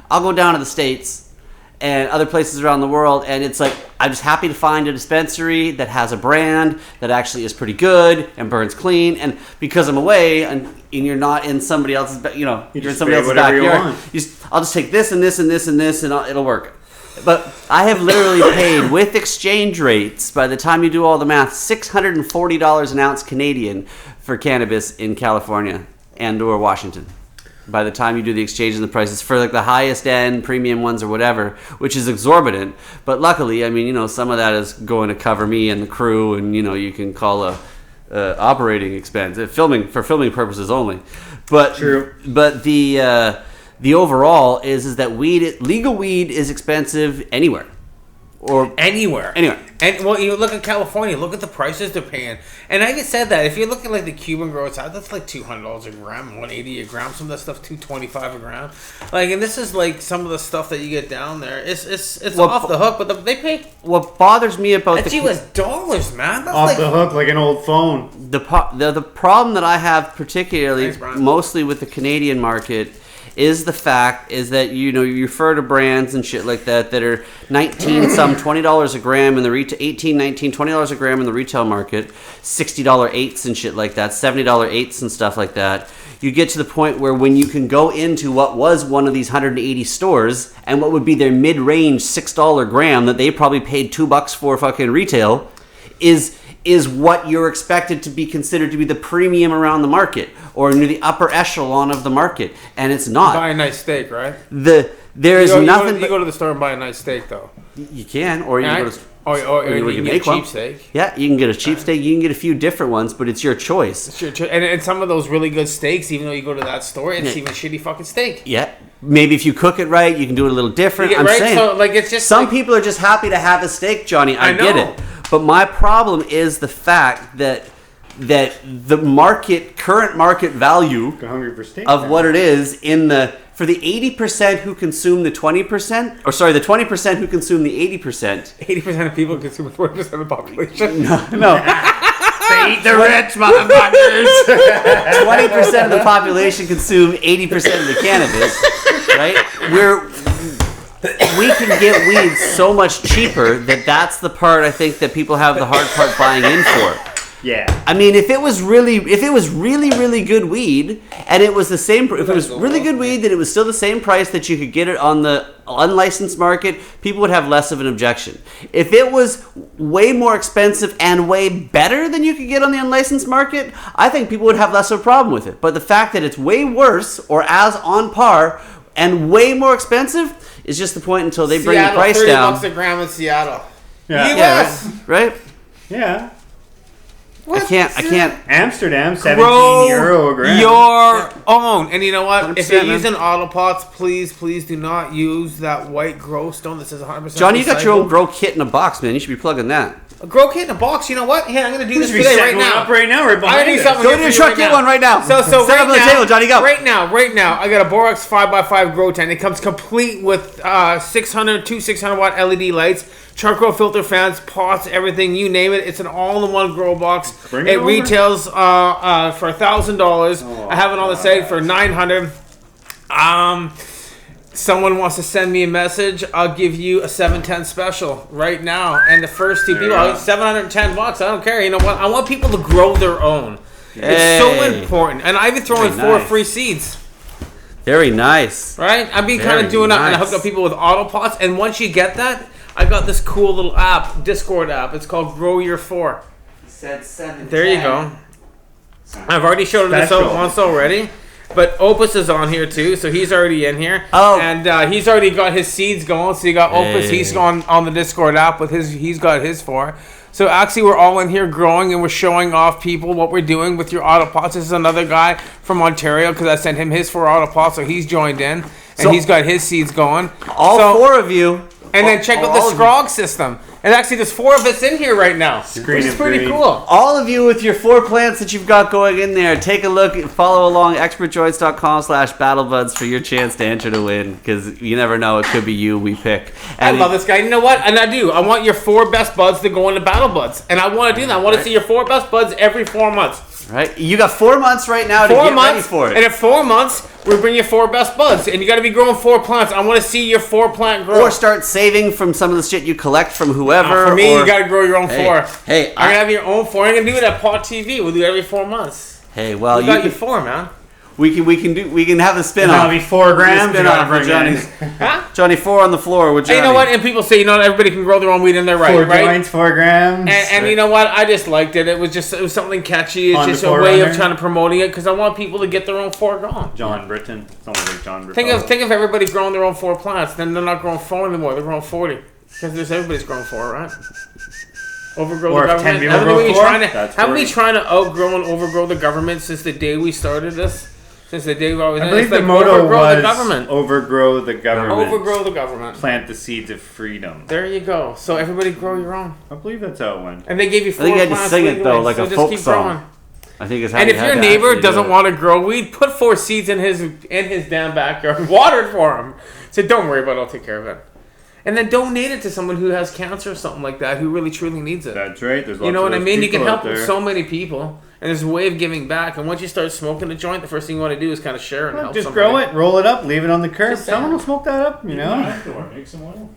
I'll go down to the States and other places around the world, and it's like I'm just happy to find a dispensary that has a brand that actually is pretty good and burns clean. And because I'm away and you're not in somebody else's, you're in somebody else's backyard. I'll just take this and this and this and this, and it'll work. But I have literally paid with exchange rates, by the time you do all the math, $640 an ounce Canadian for cannabis in California and or Washington. By the time you do the exchange and the prices for like the highest end premium ones or whatever, which is exorbitant. But luckily, I mean, some of that is going to cover me and the crew, and you can call a operating expense, for filming purposes only. But True. But the overall is that legal weed is expensive anywhere. Or anywhere. And well, you look at California, look at the prices they're paying. And I just said that if you look at like the Cuban grow side, that's like $200 a gram, $180 a gram. Some of that stuff $225 a gram. Like, and this is like some of the stuff that you get down there. It's off the hook, but they pay. What bothers me about that's US dollars, man. That's Off the hook like an old phone. The problem that I have particularly, mostly with the Canadian market, is the fact is that you refer to brands and shit like that are $20 a gram in the retail, $20 a gram in the retail market, $60 eighths and shit like that, $70 eighths and stuff like that. You get to the point where when you can go into what was one of these 180 stores and what would be their mid-range $6 gram that they probably paid $2 for fucking retail is what you're expected to be considered to be the premium around the market or near the upper echelon of the market, and it's not. Buy a nice steak, right? There is nothing. You go to the store and buy a nice steak, though. You can, or you can go to. Or you we can can get make a cheap one. steak. Yeah, you can get a cheap steak. You can get a few different ones, but it's your choice. It's your choice. And some of those really good steaks, even though you go to that store, it's even shitty fucking steak. Yeah. Maybe if you cook it right, you can do it a little different. I'm right? saying, So, like, it's just some people are just happy to have a steak, Johnny. I get know. it. But my problem is the fact that the current market value hungry for steak of now. what it is for the 80% who consume the 20%, or sorry, the 20% who consume the 80%. 80% of people consume 40% of the population. No. They eat the rich, motherfuckers. 20% of the population consume 80% of the cannabis, right? We can get weed so much cheaper that's the part I think that people have the hard part buying in for. Yeah. I mean, if it was really good weed, and it was the same, if it was really good weed, then it was still the same price that you could get it on the unlicensed market, people would have less of an objection. If it was way more expensive and way better than you could get on the unlicensed market, I think people would have less of a problem with it. But the fact that it's way worse or as on par and way more expensive is just the point until they bring the price down. $30 a gram in Seattle. Yeah. US. Right? Yeah. I can't. Amsterdam, 17 Grow euro a gram. your own. And you know what? If you're 100%, man. using auto pots, please do not use that white grow stone that says 100%. Johnny, you got your own recycled. grow kit in a box, man. You should be plugging that. A grow kit in a box. You know what? Hey, I'm going to do We this should be today setting right one now. up right now, right I'm behind gonna do us. something Go here to your for truck, you get one right now. So Set right up on the now, table, Johnny, go. Right now, I got a Borax 5x5 grow tent. It comes complete with 600 watt LED lights, charcoal filter fans, pots, everything, you name it. It's an all-in-one grow box. Bring It it over. retails for $1,000. I have it on the site for $900. Someone wants to send me a message, I'll give you a 710 special right now. And the first two people, $710. I don't care. You know what? I want people to grow their own. It's so important. And I even throw in 4 free seeds. Very nice. Right? I've been kind Very of doing that, and I nice. hooked up people with auto pots. And once you get that, I got this cool little app, Discord app. It's called Grow Your 4. Said 7. There you go. I've already showed this out once already. But Opus is on here too, so he's already in here. Oh. And he's already got his seeds going. So you got Opus, Hey. he's on the Discord app with he's got his 4. So actually we're all in here growing and we're showing off people what we're doing with your auto pots. This is another guy from Ontario because I sent him his 4 auto pots, so he's joined in. And he's got his seeds going. All 4 of you. And then check out the Scrog system. And actually there's 4 of us in here right now. Which is pretty cool. All of you with your 4 plants that you've got going in there, take a look and follow along expertjoints.com/battlebuds for your chance to enter to win, because you never know, it could be you we pick. I love this guy. You know what? And I do. I want your 4 best buds to go into Battle Buds. And I want to do that. I want to see your 4 best buds every 4 months. Right? You got 4 months right now to 4 get months, ready for it. and in 4 months, we bring you 4 best buds. And you got to be growing 4 plants. I want to see your 4 plant grow. Or start saving from some of the shit you collect from whoever. For me, you got to grow your own 4. Hey, I'm going to have your own 4. I'm going to do it at Pot TV. We'll do it every 4 months. Hey, well, you got your 4, man. We can have the spin off. That'll be 4 grams. Spin off for Johnny's. Johnny 4 on the floor with Johnny. And you know what? And people say, everybody can grow their own weed, and they're right. 4 right? joints, 4 grams. And you know what? I just liked it. It was something catchy. It's On just the a way Forerunner. of trying to promoting it because I want people to get their own 4 going. John Britton. Sounds like John Britton. Think of everybody growing their own 4 plants. Then they're not growing 4 anymore. They're growing 40 because everybody's growing 4, right? Overgrow Or the if 10 government. people Haven't grow we been 4, trying to? that's Haven't we 40. trying to outgrow and overgrow the government since the day we started this? Since the day we always. I believe it's the like motto overgrow was the government. overgrow the government. Overgrow the government. Plant the seeds of freedom. There you go. So everybody grow your own. I believe that's how it went. And they gave you 4 I think you had to plants sing it legally, though, like so a just folk keep song. growing. I think it's how And you if had your to neighbor actually do doesn't it. want to grow weed, put 4 seeds in his damn backyard. Water it for him. So don't worry about it. I'll take care of it. And then donate it to someone who has cancer or something like that, who really truly needs it. That's right. There's lots You know of what I those mean? You can people out help there. so many people. And there's a way of giving back. And once you start smoking a joint, the first thing you want to do is kind of share and help Just somebody. grow it, roll it up, leave it on the curb. Just saying. Someone will smoke that up, you know? Make some oil.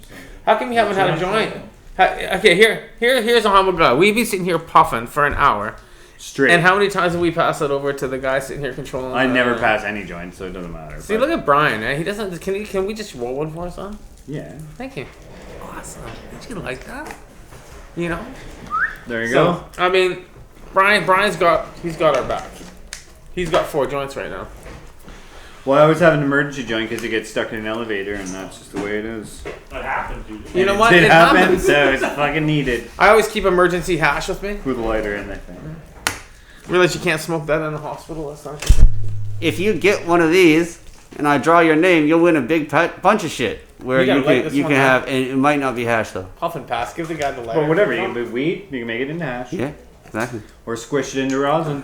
How come you haven't had a joint? Okay, here's a humble guy. We've been sitting here puffing for an hour. Straight. And how many times have we passed it over to the guy sitting here controlling? I never pass any joints, so it doesn't matter. See, look at Brian. He doesn't. Can we just roll one for us, huh? Yeah. Thank you. Awesome. Did you like that? You know. There you go. I mean, Brian's got our back. He's got 4 joints right now. Well, I always have an emergency joint because it gets stuck in an elevator, and that's just the way it is. That happened, dude. You know what? It happened, happens. so it's fucking needed. I always keep emergency hash with me. With a lighter in, I think. Realize you can't smoke that in the hospital. That's not good. If you get one of these and I draw your name, you'll win a big bunch of shit. Where you can have, and it might not be hash though. Puff and pass. Give the guy the lighter. But whatever, you can do weed, you can make it into hash. Yeah, exactly. Or squish it into rosin.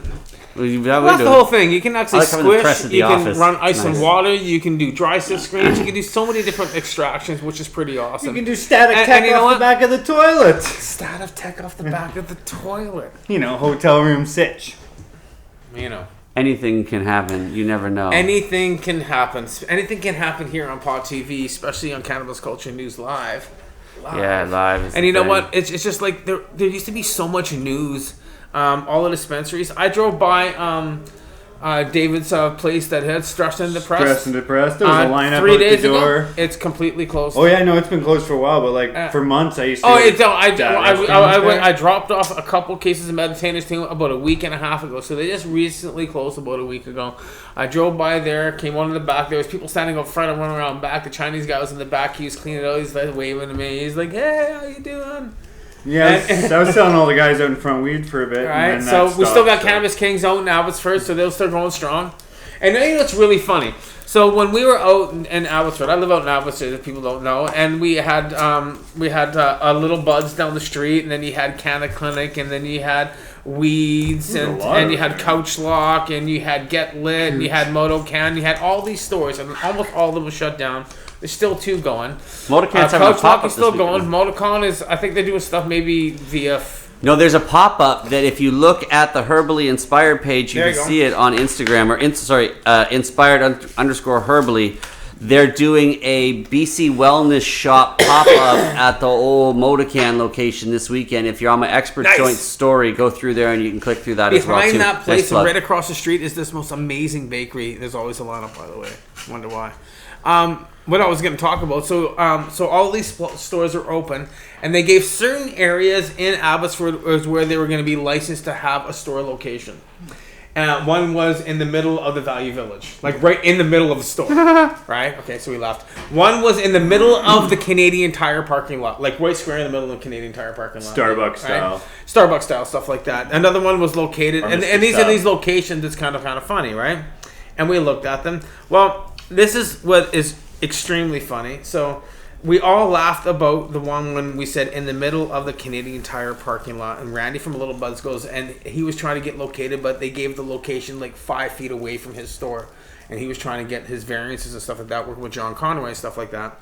Well, that's the whole thing. You can actually squish. You can office. run ice Nice. and water. You can do dry sift screens. You can do so many different extractions, which is pretty awesome. You can do static tech off the back of the toilet. Static tech off the back of the toilet. You know, hotel room sitch. You know. Anything can happen. You never know. Anything can happen. Anything can happen here on Pod TV, especially on Cannabis Culture News Live. Yeah, live. Is And you know thing. what? It's just like there used to be so much news. All the dispensaries. I drove by David's place that had Stressed and Depressed. Stressed and Depressed. There was a lineup 3 out days the door. ago. It's completely closed. Oh yeah, no, it's been closed for a while, but like for months I used to. I dropped off a couple cases of Meditators team about a week and a half ago. So they just recently closed about a week ago. I drove by there, came on in the back. There was people standing up front and running around back. The Chinese guy was in the back. He was cleaning it out. He's like waving to me. He's like, "Hey, how you doing?" Yeah, I was telling all the guys out in front weed for a bit. Right, And then so that we still got stopped, Cannabis Kings out in Abbotsford, so they'll start going strong. And you know what's really funny? So when we were out in Abbotsford, I live out in Abbotsford, if people don't know, and we had a Little Buds down the street, and then you had Canna Clinic, and then you had Weeds, and you had Couch Lock, and you had Get Lit, and you had Moto Can, you had all these stores, and almost all of them were shut down. There's still two going. Motocon's having a Couch Lock pop-up is still this going. weekend. Motocon is, I think they're doing stuff maybe via... No, there's a pop-up that if you look at the Herbally Inspired page, you There can you go. see it on Instagram, or inspired_Herbally. They're doing a BC Wellness Shop pop-up at the old Motocan location this weekend. If you're on my Expert Nice. Joint story, go through there and you can click through that as well, Behind too. that place Nice and plug. right across the street is this most amazing bakery. There's always a lineup, by the way. Wonder why. What I was going to talk about. So all these stores are open, and they gave certain areas in Abbotsford where they were going to be licensed to have a store location. One was in the middle of the Value Village, like right in the middle of the store. Right? Okay, so we left. One was in the middle of the Canadian Tire parking lot, like right square in the middle of the Canadian Tire parking lot. Starbucks right? style. Starbucks style, stuff like that. Another one was located, and these style. are these locations. It's kind of funny, right? And we looked at them. Well, this is what is extremely funny. So we all laughed about the one when we said in the middle of the Canadian Tire parking lot, and Randy from Little Buzz goes, and he was trying to get located, but they gave the location like 5 feet away from his store, and he was trying to get his variances and stuff like that, working with John Conway and stuff like that.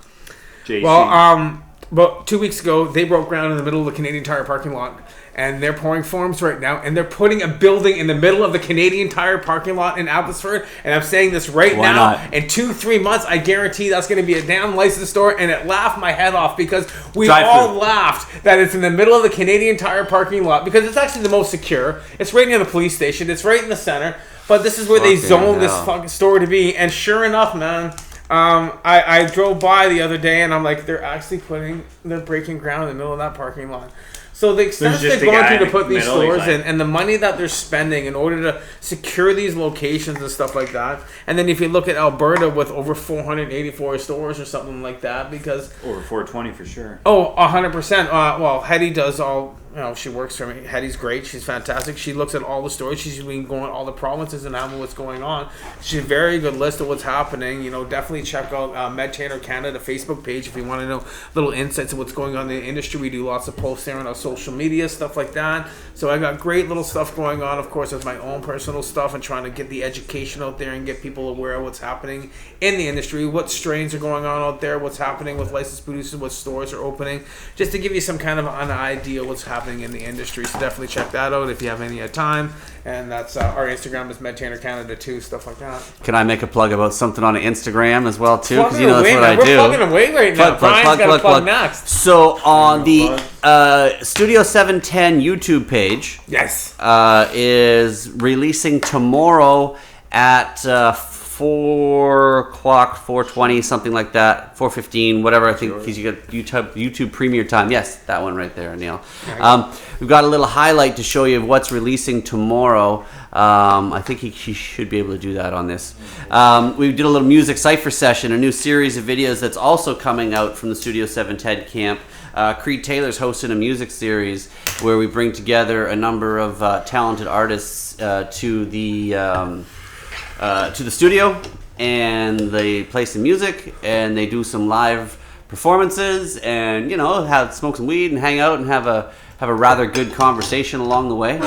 JC. Well, about 2 weeks ago, they broke ground in the middle of the Canadian Tire parking lot, and they're pouring forms right now, and they're putting a building in the middle of the Canadian Tire parking lot in Abbotsford, and I'm saying this right Why now, not? in 2-3 months, I guarantee that's going to be a damn licensed store, and it laughed my head off, because we Drive-through. all laughed that it's in the middle of the Canadian Tire parking lot, because it's actually the most secure. It's right near the police station. It's right in the center, but this is where they Fucking zone this hell. fucking store to be, and sure enough, man, I drove by the other day, and I'm like, they're breaking ground in the middle of that parking lot. So the extent There's they're just a going guy through to in put the these middle, he's stores in, like- and the money that they're spending in order to secure these locations and stuff like that. And then if you look at Alberta with over 484 stores or something like that, because Over 420 for sure. 100%. Well, Hetty does all. She works for me. Hetty's great. She's fantastic. She looks at all the stores. She's been going all the provinces and having what's going on. She's a very good list of what's happening. Definitely check out MedTainer Canada Facebook page if you want to know little insights of what's going on in the industry. We do lots of posts there on our social media, stuff like that. So I got great little stuff going on, of course, with my own personal stuff and trying to get the education out there and get people aware of what's happening in the industry, what strains are going on out there, what's happening with licensed producers, what stores are opening, just to give you some kind of an idea what's happening in the industry. So definitely check that out if you have any time. And that's our Instagram is MedTainer Canada too, stuff like that. Can I make a plug about something on Instagram as well too? Because Plugging that's away, what man. I We're do. plugging away right now. Brian's got to plug next. So on the Studio 710 YouTube page, yes, is releasing tomorrow at 4 o'clock, 4:20, something like that, 4:15, whatever. I think he's got YouTube premiere time. Yes, that one right there, Neil. We've got a little highlight to show you of what's releasing tomorrow. I think he should be able to do that on this. We did a little music Cypher session, a new series of videos that's also coming out from the Studio 710 camp. Creed Taylor's hosting a music series where we bring together a number of talented artists to the studio, and they play some music and they do some live performances, and smoke some weed and hang out and have a rather good conversation along the way.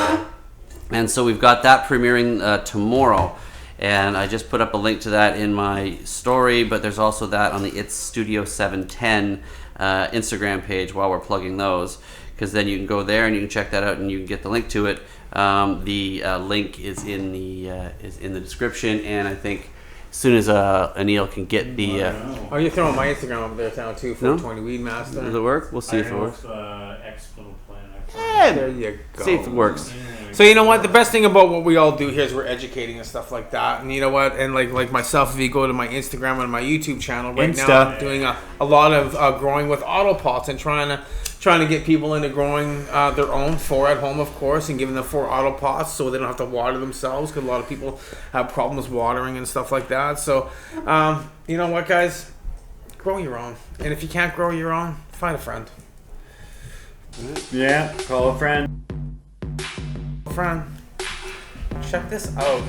And so we've got that premiering tomorrow, and I just put up a link to that in my story, but there's also that on the It's Studio 710 Instagram page while we're plugging those, because then you can go there and you can check that out and you can get the link to it. The link is in the description, and I think as soon as Anil can get the you're throwing my Instagram up there now too, 420 Weed Master. Does it work? We'll see if it works. There you go. See if it works. So you know what? The best thing about what we all do here is we're educating and stuff like that. And you know what? And like myself, if you go to my Instagram and my YouTube channel right now, I'm doing a lot of growing with autopots and trying to get people into growing their own 4 at home, of course, and giving them 4 autopots so they don't have to water themselves, because a lot of people have problems watering and stuff like that. So you know what, guys? Grow your own. And if you can't grow your own, find a friend. Yeah, call a friend. Friend, check this out.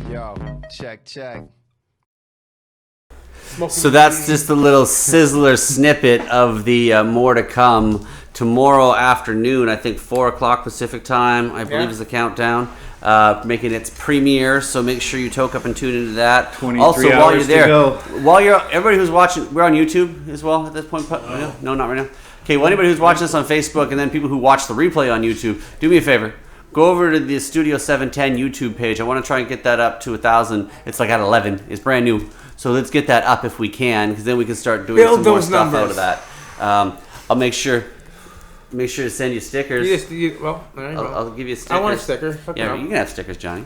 Yo, check. So that's just a little sizzler snippet of the more to come tomorrow afternoon. I think 4 o'clock Pacific time, I believe, is the countdown. Making its premiere, so make sure you toke up and tune into that. 23 also, while hours you're there, to go. everybody who's watching, we're on YouTube as well at this point. No, not right now. Okay, well, anybody who's watching this on Facebook, and then people who watch the replay on YouTube, do me a favor. Go over to the Studio 710 YouTube page. I want to try and get that up to 1,000. It's like at 11. It's brand new. So let's get that up if we can, because then we can start doing some more stuff out of that. I'll make sure to send you stickers. I'll give you stickers. I want a sticker. Yeah, you can have stickers, Johnny.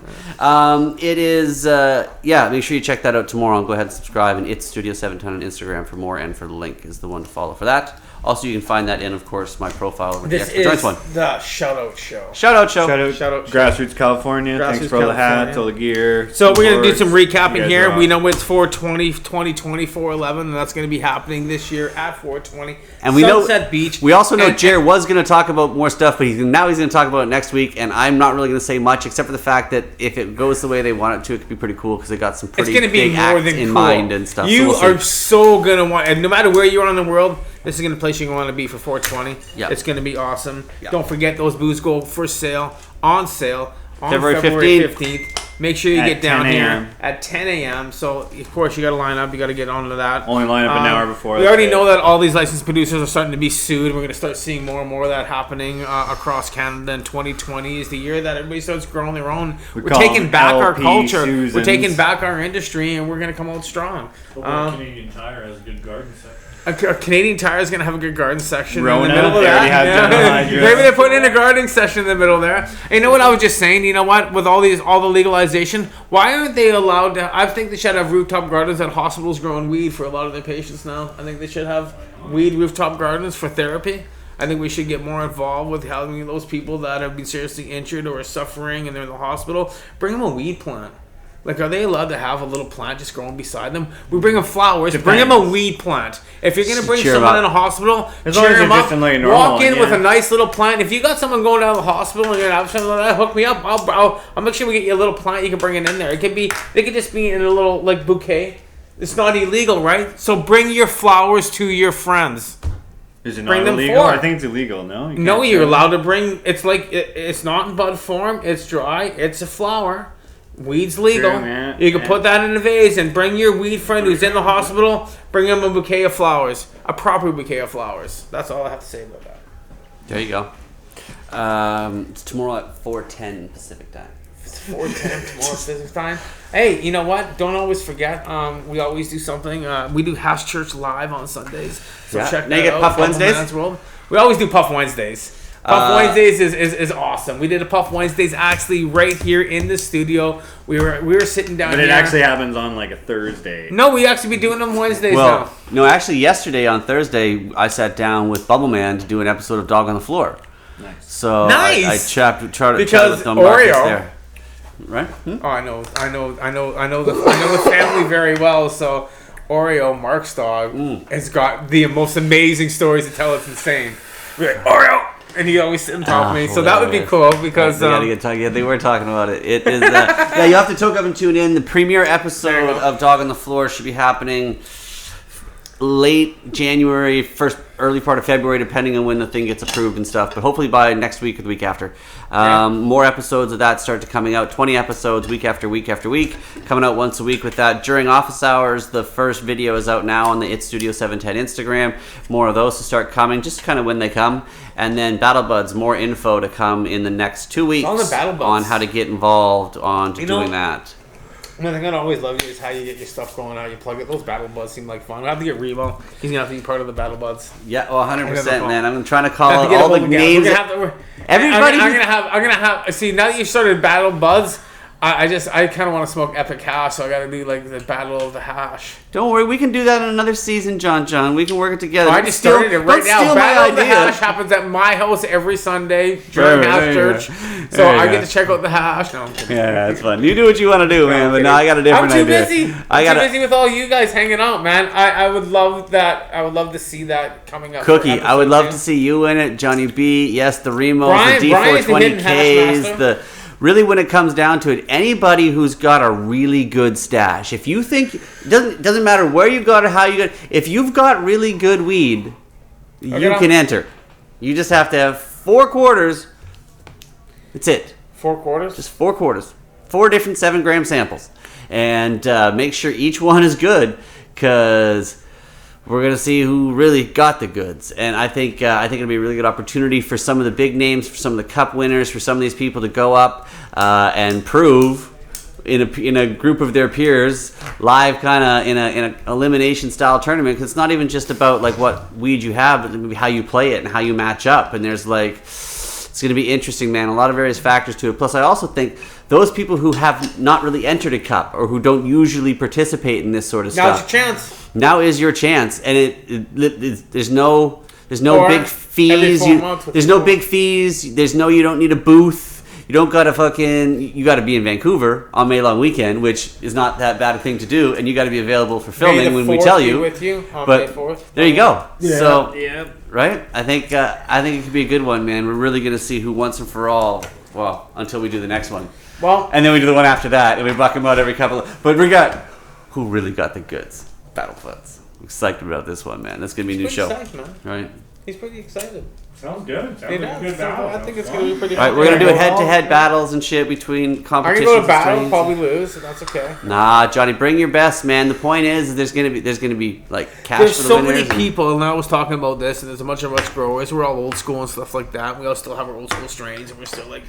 It is, make sure you check that out tomorrow, and go ahead and subscribe. And It's Studio 710 on Instagram for more, and for the link is the one to follow for that. Also, you can find that in, of course, my profile over the Extra Joints one. The Shout Out Show. Shout out show. Grassroots California. Thanks for all the hats, all the gear. So we're going to do some recapping here. We know it's 420, 2020, 411, and that's going to be happening this year at 420. And we Sunset Beach. We also know Jared was going to talk about more stuff, but now he's going to talk about it next week, and I'm not really going to say much, except for the fact that if it goes the way they want it to, it could be pretty cool, because they got some pretty big acts in mind and stuff. You are so going to want, and no matter where you are in the world, this is going to be a place you want to be for 420. Yep. It's going to be awesome. Yep. Don't forget, those booths go on sale on February 15th. Make sure you get down here at 10 a.m. So, of course, you got to line up. You got to get onto that. Only line up an hour before. We already know that all these licensed producers are starting to be sued. We're going to start seeing more and more of that happening across Canada. And 2020 is the year that everybody starts growing their own. We're taking back our culture. Susans. We're taking back our industry, and we're going to come out strong. Canadian Tire has a good garden section. A Canadian Tire is going to have a good garden section Rona, in the middle of that. Maybe they're putting in a gardening section in the middle there. And you know what I was just saying? You know what? With all the legalization, why aren't they allowed to? I think they should have rooftop gardens at hospitals growing weed for a lot of their patients now. I think they should have weed rooftop gardens for therapy. I think we should get more involved with helping those people that have been seriously injured or are suffering and they're in the hospital. Bring them a weed plant. Like, are they allowed to have a little plant just growing beside them? We bring them flowers. Depends. Bring them a weed plant. If you're going to bring someone in a hospital, cheer them up. Walk in with a nice little plant. If you got someone going down to the hospital and you're going to have something like that, hook me up. I'll make sure we get you a little plant you can bring it in there. They could just be in a little, like, bouquet. It's not illegal, right? So bring your flowers to your friends. Is it not illegal? I think it's illegal, no? You're allowed to bring... It's like... It's not in bud form. It's dry. It's a flower. Weed's legal. True, you can put that in a vase and bring your weed friend who's in the hospital, bring him a bouquet of flowers. A proper bouquet of flowers. That's all I have to say about that. There you go. It's tomorrow at 4:10 Pacific time. 4:10 tomorrow Pacific time. Hey, you know what? Don't always forget. We always do something. We do House Church live on Sundays. So check that out. Puff Wednesdays. We always do Puff Wednesdays. Puff Wednesdays is awesome. We did a Puff Wednesdays actually right here in the studio. We were sitting down. But here. it actually happens on like a Thursday. No, we actually be doing them Wednesdays now. No, actually, yesterday on Thursday, I sat down with Bubbleman to do an episode of Dog on the Floor. Nice. So nice. I chatted with them Oreo. there. Right? Oh, I know the family very well. So Oreo, Mark's dog, has got the most amazing stories to tell. It's insane. We're like Oreo. And he always sit and talk to me, so that would be cool because they were talking about it. It is yeah. You have to toke up and tune in. The premiere episode of Dog on the Floor should be happening late January, early part of February, depending on when the thing gets approved and stuff. But hopefully by next week or the week after. More episodes of that start to coming out. 20 episodes week after week after week, coming out once a week with that. During office hours, the first video is out now on the It's Studio 710 Instagram. More of those to start coming, just kind of when they come. And then Battle Buds, more info to come in the next 2 weeks on the Battle Buds, on how to get involved doing that. One thing I always love is how you get your stuff going out. You plug it. Those Battle Buds seem like fun. We have to get Remo. He's gonna have to be part of the Battle Buds. Yeah, well, 100%, man. I'm trying to call out all the names. Everybody. I'm gonna have. See, now that you started Battle Buds, I kind of want to smoke Epic Hash, so I got to do like the Battle of the Hash. Don't worry, we can do that in another season, John. We can work it together. I just started it right now. Battle of the Hash happens at my house every Sunday during House Church, so I get to check out the hash. No, I'm kidding. Yeah, that's fun. You do what you want to do, man. But now I got a different idea. I'm too busy with all you guys hanging out, man. I would love that. I would love to see that coming up. Cookie, I would love to see you in it. Johnny B. Yes, the Remos, the D420Ks, Really, when it comes down to it, anybody who's got a really good stash, if you think doesn't matter where you got it, how you got it, if you've got really good weed, you can enter. You just have to have 4 quarters. That's it. 4 quarters? Just 4 quarters. 4 different 7-gram samples, and make sure each one is good, because we're gonna see who really got the goods, and I think it'll be a really good opportunity for some of the big names, for some of the cup winners, for some of these people to go up and prove in a group of their peers live, kind of in an elimination style tournament. Because it's not even just about like what weed you have, but how you play it and how you match up. And there's it's gonna be interesting, man. A lot of various factors to it. Plus, I also think those people who have not really entered a cup or who don't usually participate in this sort of stuff. Now's your chance. Now is your chance, and there's no big fees. There's no big fees. You don't need a booth. You don't gotta you gotta be in Vancouver on May long weekend, which is not that bad a thing to do, and you gotta be available for filming when we tell you. With you on but May 4th. There you go. Yeah. So yeah. Right? I think it could be a good one, man. We're really gonna see who once and for all. Well, until we do the next one. Well, and then we do the one after that, and we buck them out every couple. But we got who really got the goods. Battle Buds. I'm excited about this one, man. That's gonna be a new show, excited, man. Right? He's pretty excited. Sounds good. Sounds like a good battle. I think it's gonna be pretty. All right, we're gonna do head-to-head battles and shit between competitions. I'm gonna go to battle, probably lose. So that's okay. Nah, Johnny, bring your best, man. The point is, there's gonna be like cash. There's for the so winners many people, and I was talking about this, and there's a bunch of us growers. We're all old school and stuff like that. We all still have our old school strains, and we're still like.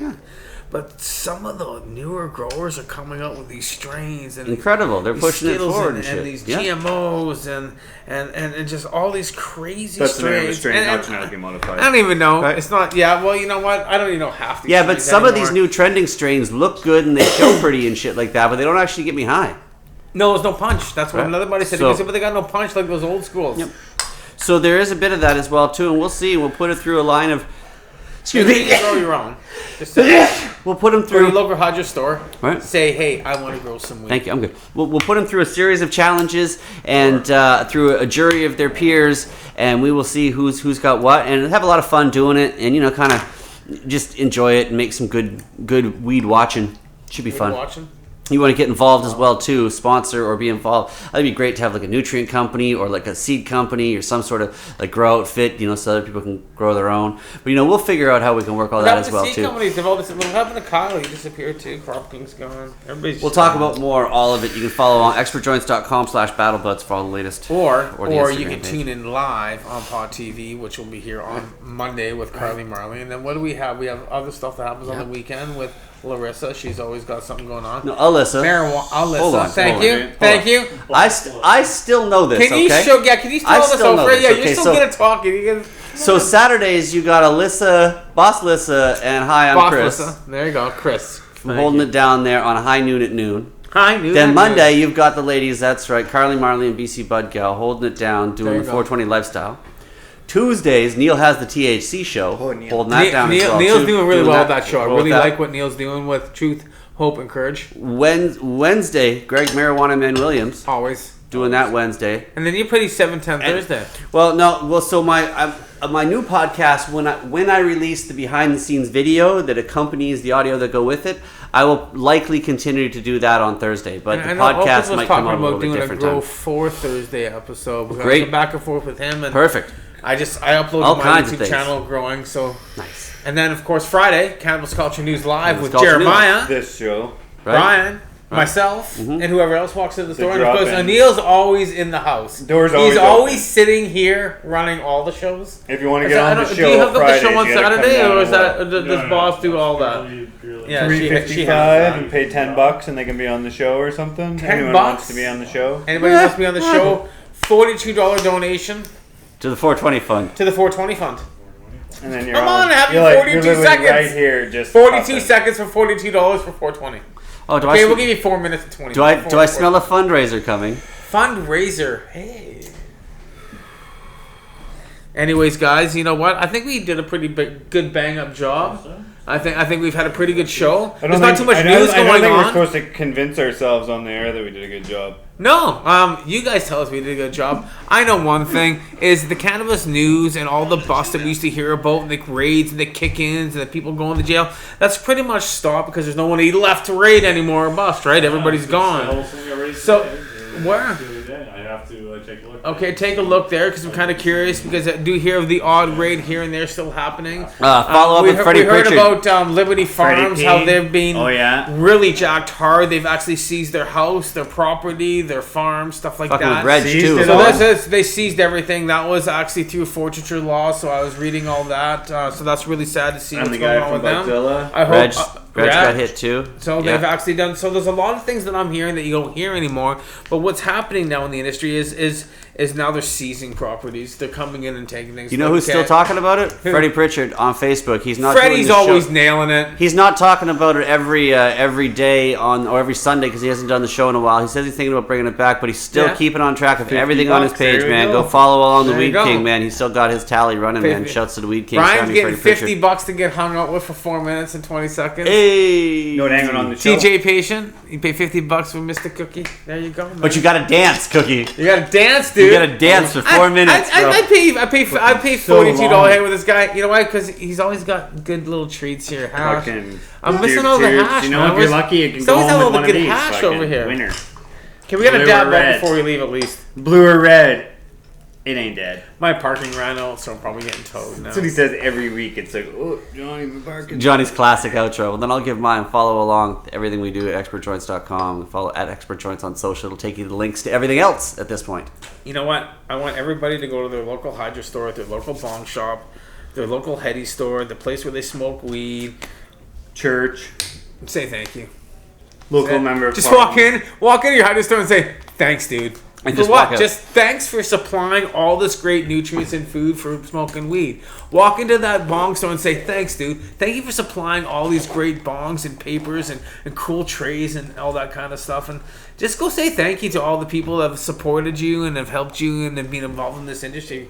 But some of the newer growers are coming out with these strains and incredible. They're pushing it forward and shit. And these GMOs and just all these crazy strains. That's the name of strain, not genetically modified. I don't even know. Right. It's not. Yeah. Well, you know what? I don't even know half these. Yeah, but some anymore. of these new trending strains look good and they show pretty and shit like that, but they don't actually get me high. No, there's no punch. That's what another buddy said. So, he said, but they got no punch like those old schools. Yep. So there is a bit of that as well too, and we'll see. We'll put it through a line of. Excuse me. Grow your own. Just say, we'll put them through your local Hodger store. Right. Say, hey, I want to grow some weed. Thank you. I'm good. We'll put them through a series of challenges and through a jury of their peers, and we will see who's got what, and have a lot of fun doing it, and kind of just enjoy it and make some good weed watching. Should be fun. Watching. You want to get involved as well too, sponsor or be involved. That'd be great to have like a nutrient company or like a seed company or some sort of like grow outfit, so other people can grow their own. But we'll figure out how we can work all that as well too. Seed companies have all this. What happened to Kyle? He disappeared too. Crop King's gone. Everybody's. We'll talk about all of it. You can follow on expertjoints.com/battlebuds for all the latest. Or you can tune in live on Pod TV, which will be here on Monday with Carly Marley. And then what do we have? We have other stuff that happens on the weekend with Larissa. She's always got something going on. No, Alyssa. Alyssa. Hold on, Thank hold you. on. Thank you. I still know this. Can you okay? show? Yeah. Can you I tell us still know over? this, Yeah. okay, You're still so- good at talking. You can, So Saturdays you got Alyssa, Boss Alyssa, and hi, I'm Boss Chris. Alyssa. There you go, Chris. From holding it down there on High Noon at noon. High Noon. Then at Monday noon. you've got the ladies. That's right, Carly Marley and BC Budgal holding it down, There doing you the go. 420 lifestyle. Tuesdays Neil has the THC show, holding that down as well. Neil's too, doing really well with that show. I well really with that. like what Neil's doing with Truth, Hope, and Courage. Wednesday, Greg Marijuana Man Williams. Always. Doing that Wednesday. And then you're pretty 7-10 Thursday. So my new podcast, when I release the behind the scenes video that accompanies the audio that go with it, I will likely continue to do that on Thursday. But the podcast might come out a little bit different doing a Grow time. 4 Thursday episode. We're Great. going back and forth with him. And Perfect. I uploaded All my kinds of YouTube things. channel, Growing. So nice. And then of course Friday, Cannabis Culture News Live Cannabis with Culture Jeremiah, News. This show. Brian, Right. myself, and whoever else walks in the store. And of drop course, in. Anil's always in the house. Door's He's always always open. sitting here running all the shows. If you want to Is get that- on the do show you have the Fridays, show on you gotta come Saturday, down or is to that what? does Boss do all that? Yeah, she $3.55 has and pay $10 and they can be on the show or something. Anyone wants to be on the show? Anybody wants to be on the show? $42 donation To the 420 fund. to the 420 fund. And then you're Come on, have you're you like, 42 you're literally seconds. right here, just 42 puffing. seconds for $42 for 420. Oh, do okay, I? we'll give you 4 minutes and 20. Do I? Four- Do I four- smell a fundraiser coming? Fundraiser. Hey. Anyways, guys, you know what? I think we did a pretty good bang up job. I think we've had a pretty good show. There's not too much news I don't going think we're on. supposed to convince ourselves on the air that we did a good job. No, you guys tell us we did a good job. I know one thing is the cannabis news and all the busts that we used to hear about, and the raids and the kick-ins and the people going to jail. That's pretty much stopped because there's no one left to raid anymore or bust. Right? Everybody's gone. So where? I have to take a look. Okay, take a look there because I'm kind of curious because I do hear of the odd raid here and there still happening. Follow up with Freddie We heard Pritchard. about Liberty Farms, how they've been really jacked hard. They've actually seized their house, their property, their farm, stuff like Fucking that. with Reg, too. So they seized everything. That was actually through forfeiture law, so I was reading all that. So that's really sad to see And what's the guy going on from with them. Godzilla. I hope Reg got hit too. So they've actually done. So there's a lot of things that I'm hearing that you don't hear anymore. But what's happening now in the industry is now they're seizing properties. They're coming in and taking things. You know who's still talking about it? Who? Freddie Pritchard on Facebook. He's not. Freddie's doing the always show. nailing it. He's not talking about it every day or every Sunday because he hasn't done the show in a while. He says he's thinking about bringing it back, but he's still keeping on track of everything on his page, there we man. go. Go follow along the There you Weed go. King, man. He's still got his tally running, man. 50. Shouts to the Weed King. Brian's surrounding getting Freddie $50 to get hung out with for 4 minutes and 20 seconds. Hey, no hanging on the show. TJ Patient, you pay $50 for Mr. Cookie. There you go. Man. But you gotta dance, Cookie. You gotta dance, dude. You gotta dance for 4 minutes, bro. I pay So $42 long. here with this guy. You know why? Because he's always got good little treats here. Hash. Fucking I'm missing all the tubes. hash. You know, man. if you're lucky, you can He's go always home got with all one the of good these. hash Fucking over here. Winner. Can we get a Blue dab or bump red? before we leave at least? Blue or red? It ain't dead. My parking ran out, so I'm probably getting towed now. That's what he says every week. It's like, oh, Johnny, my parking. Johnny's classic outro. Well, then I'll give mine. Follow along everything we do at expertjoints.com. Follow at expertjoints on social. It'll take you to the links to everything else at this point. You know what? I want everybody to go to their local Hydra store, their local bong shop, their local heady store, the place where they smoke weed. Church. Say thank you. Local member. Just walk in to your Hydra store and say, thanks, dude. And For just what? walk out. Just thanks for supplying all this great nutrients and food for smoking weed. Walk into that bong store and say, thanks, dude. Thank you for supplying all these great bongs and papers and cool trays and all that kind of stuff. And just go say thank you to all the people that have supported you and have helped you and have been involved in this industry.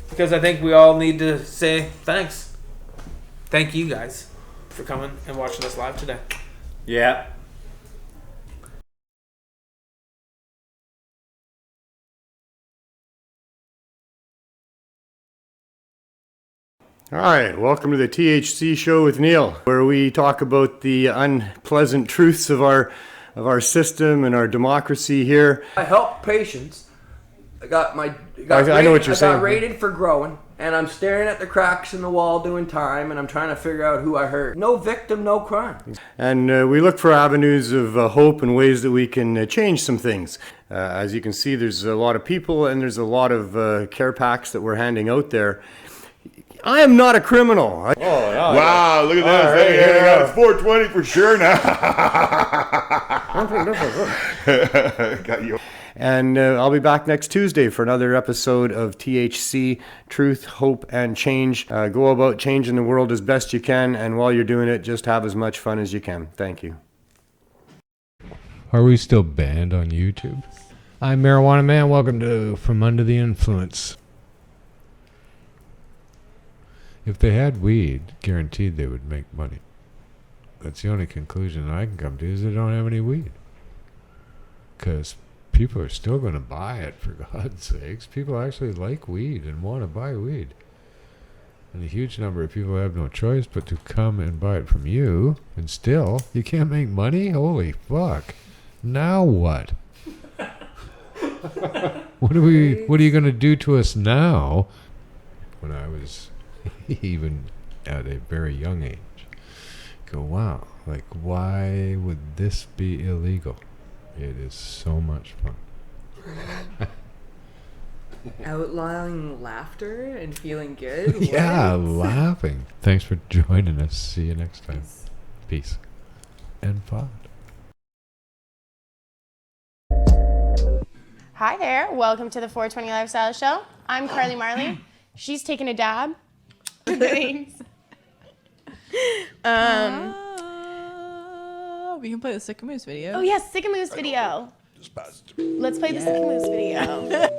Because I think we all need to say thanks. Thank you guys for coming and watching us live today. Yeah. All right, welcome to the THC show with Neil, where we talk about the unpleasant truths of our system and our democracy here. I help patients. I know what you're saying. I got rated for growing, and I'm staring at the cracks in the wall doing time, and I'm trying to figure out who I hurt. No victim, no crime. And we look for avenues of hope and ways that we can change some things. As you can see, there's a lot of people and there's a lot of care packs that we're handing out there. I am not a criminal. Wow, look at this. Hey, it's 420 for sure now. Got you. And I'll be back next Tuesday for another episode of THC, Truth, Hope, and Change. Go about changing the world as best you can, and while you're doing it, just have as much fun as you can. Thank you. Are we still banned on YouTube? I'm Marijuana Man. Welcome to From Under the Influence. If they had weed, guaranteed they would make money. That's the only conclusion I can come to, is they don't have any weed. Because people are still going to buy it, for God's sakes. People actually like weed and want to buy weed. And a huge number of people have no choice but to come and buy it from you. And still, you can't make money? Holy fuck. Now what? What are you going to do to us now? When I was even at a very young age, go, wow, like, why would this be illegal? It is so much fun. Outlawing laughter and feeling good? Yeah, What? laughing. Thanks for joining us. See you next time. Peace. And pod. Hi there. Welcome to the 420 Lifestyle Show. I'm Carly Marley. She's taking a dab. Thanks. We can play the Sick Moose video. Oh yes, Sick Moose video. Let's play the Sick Moose video.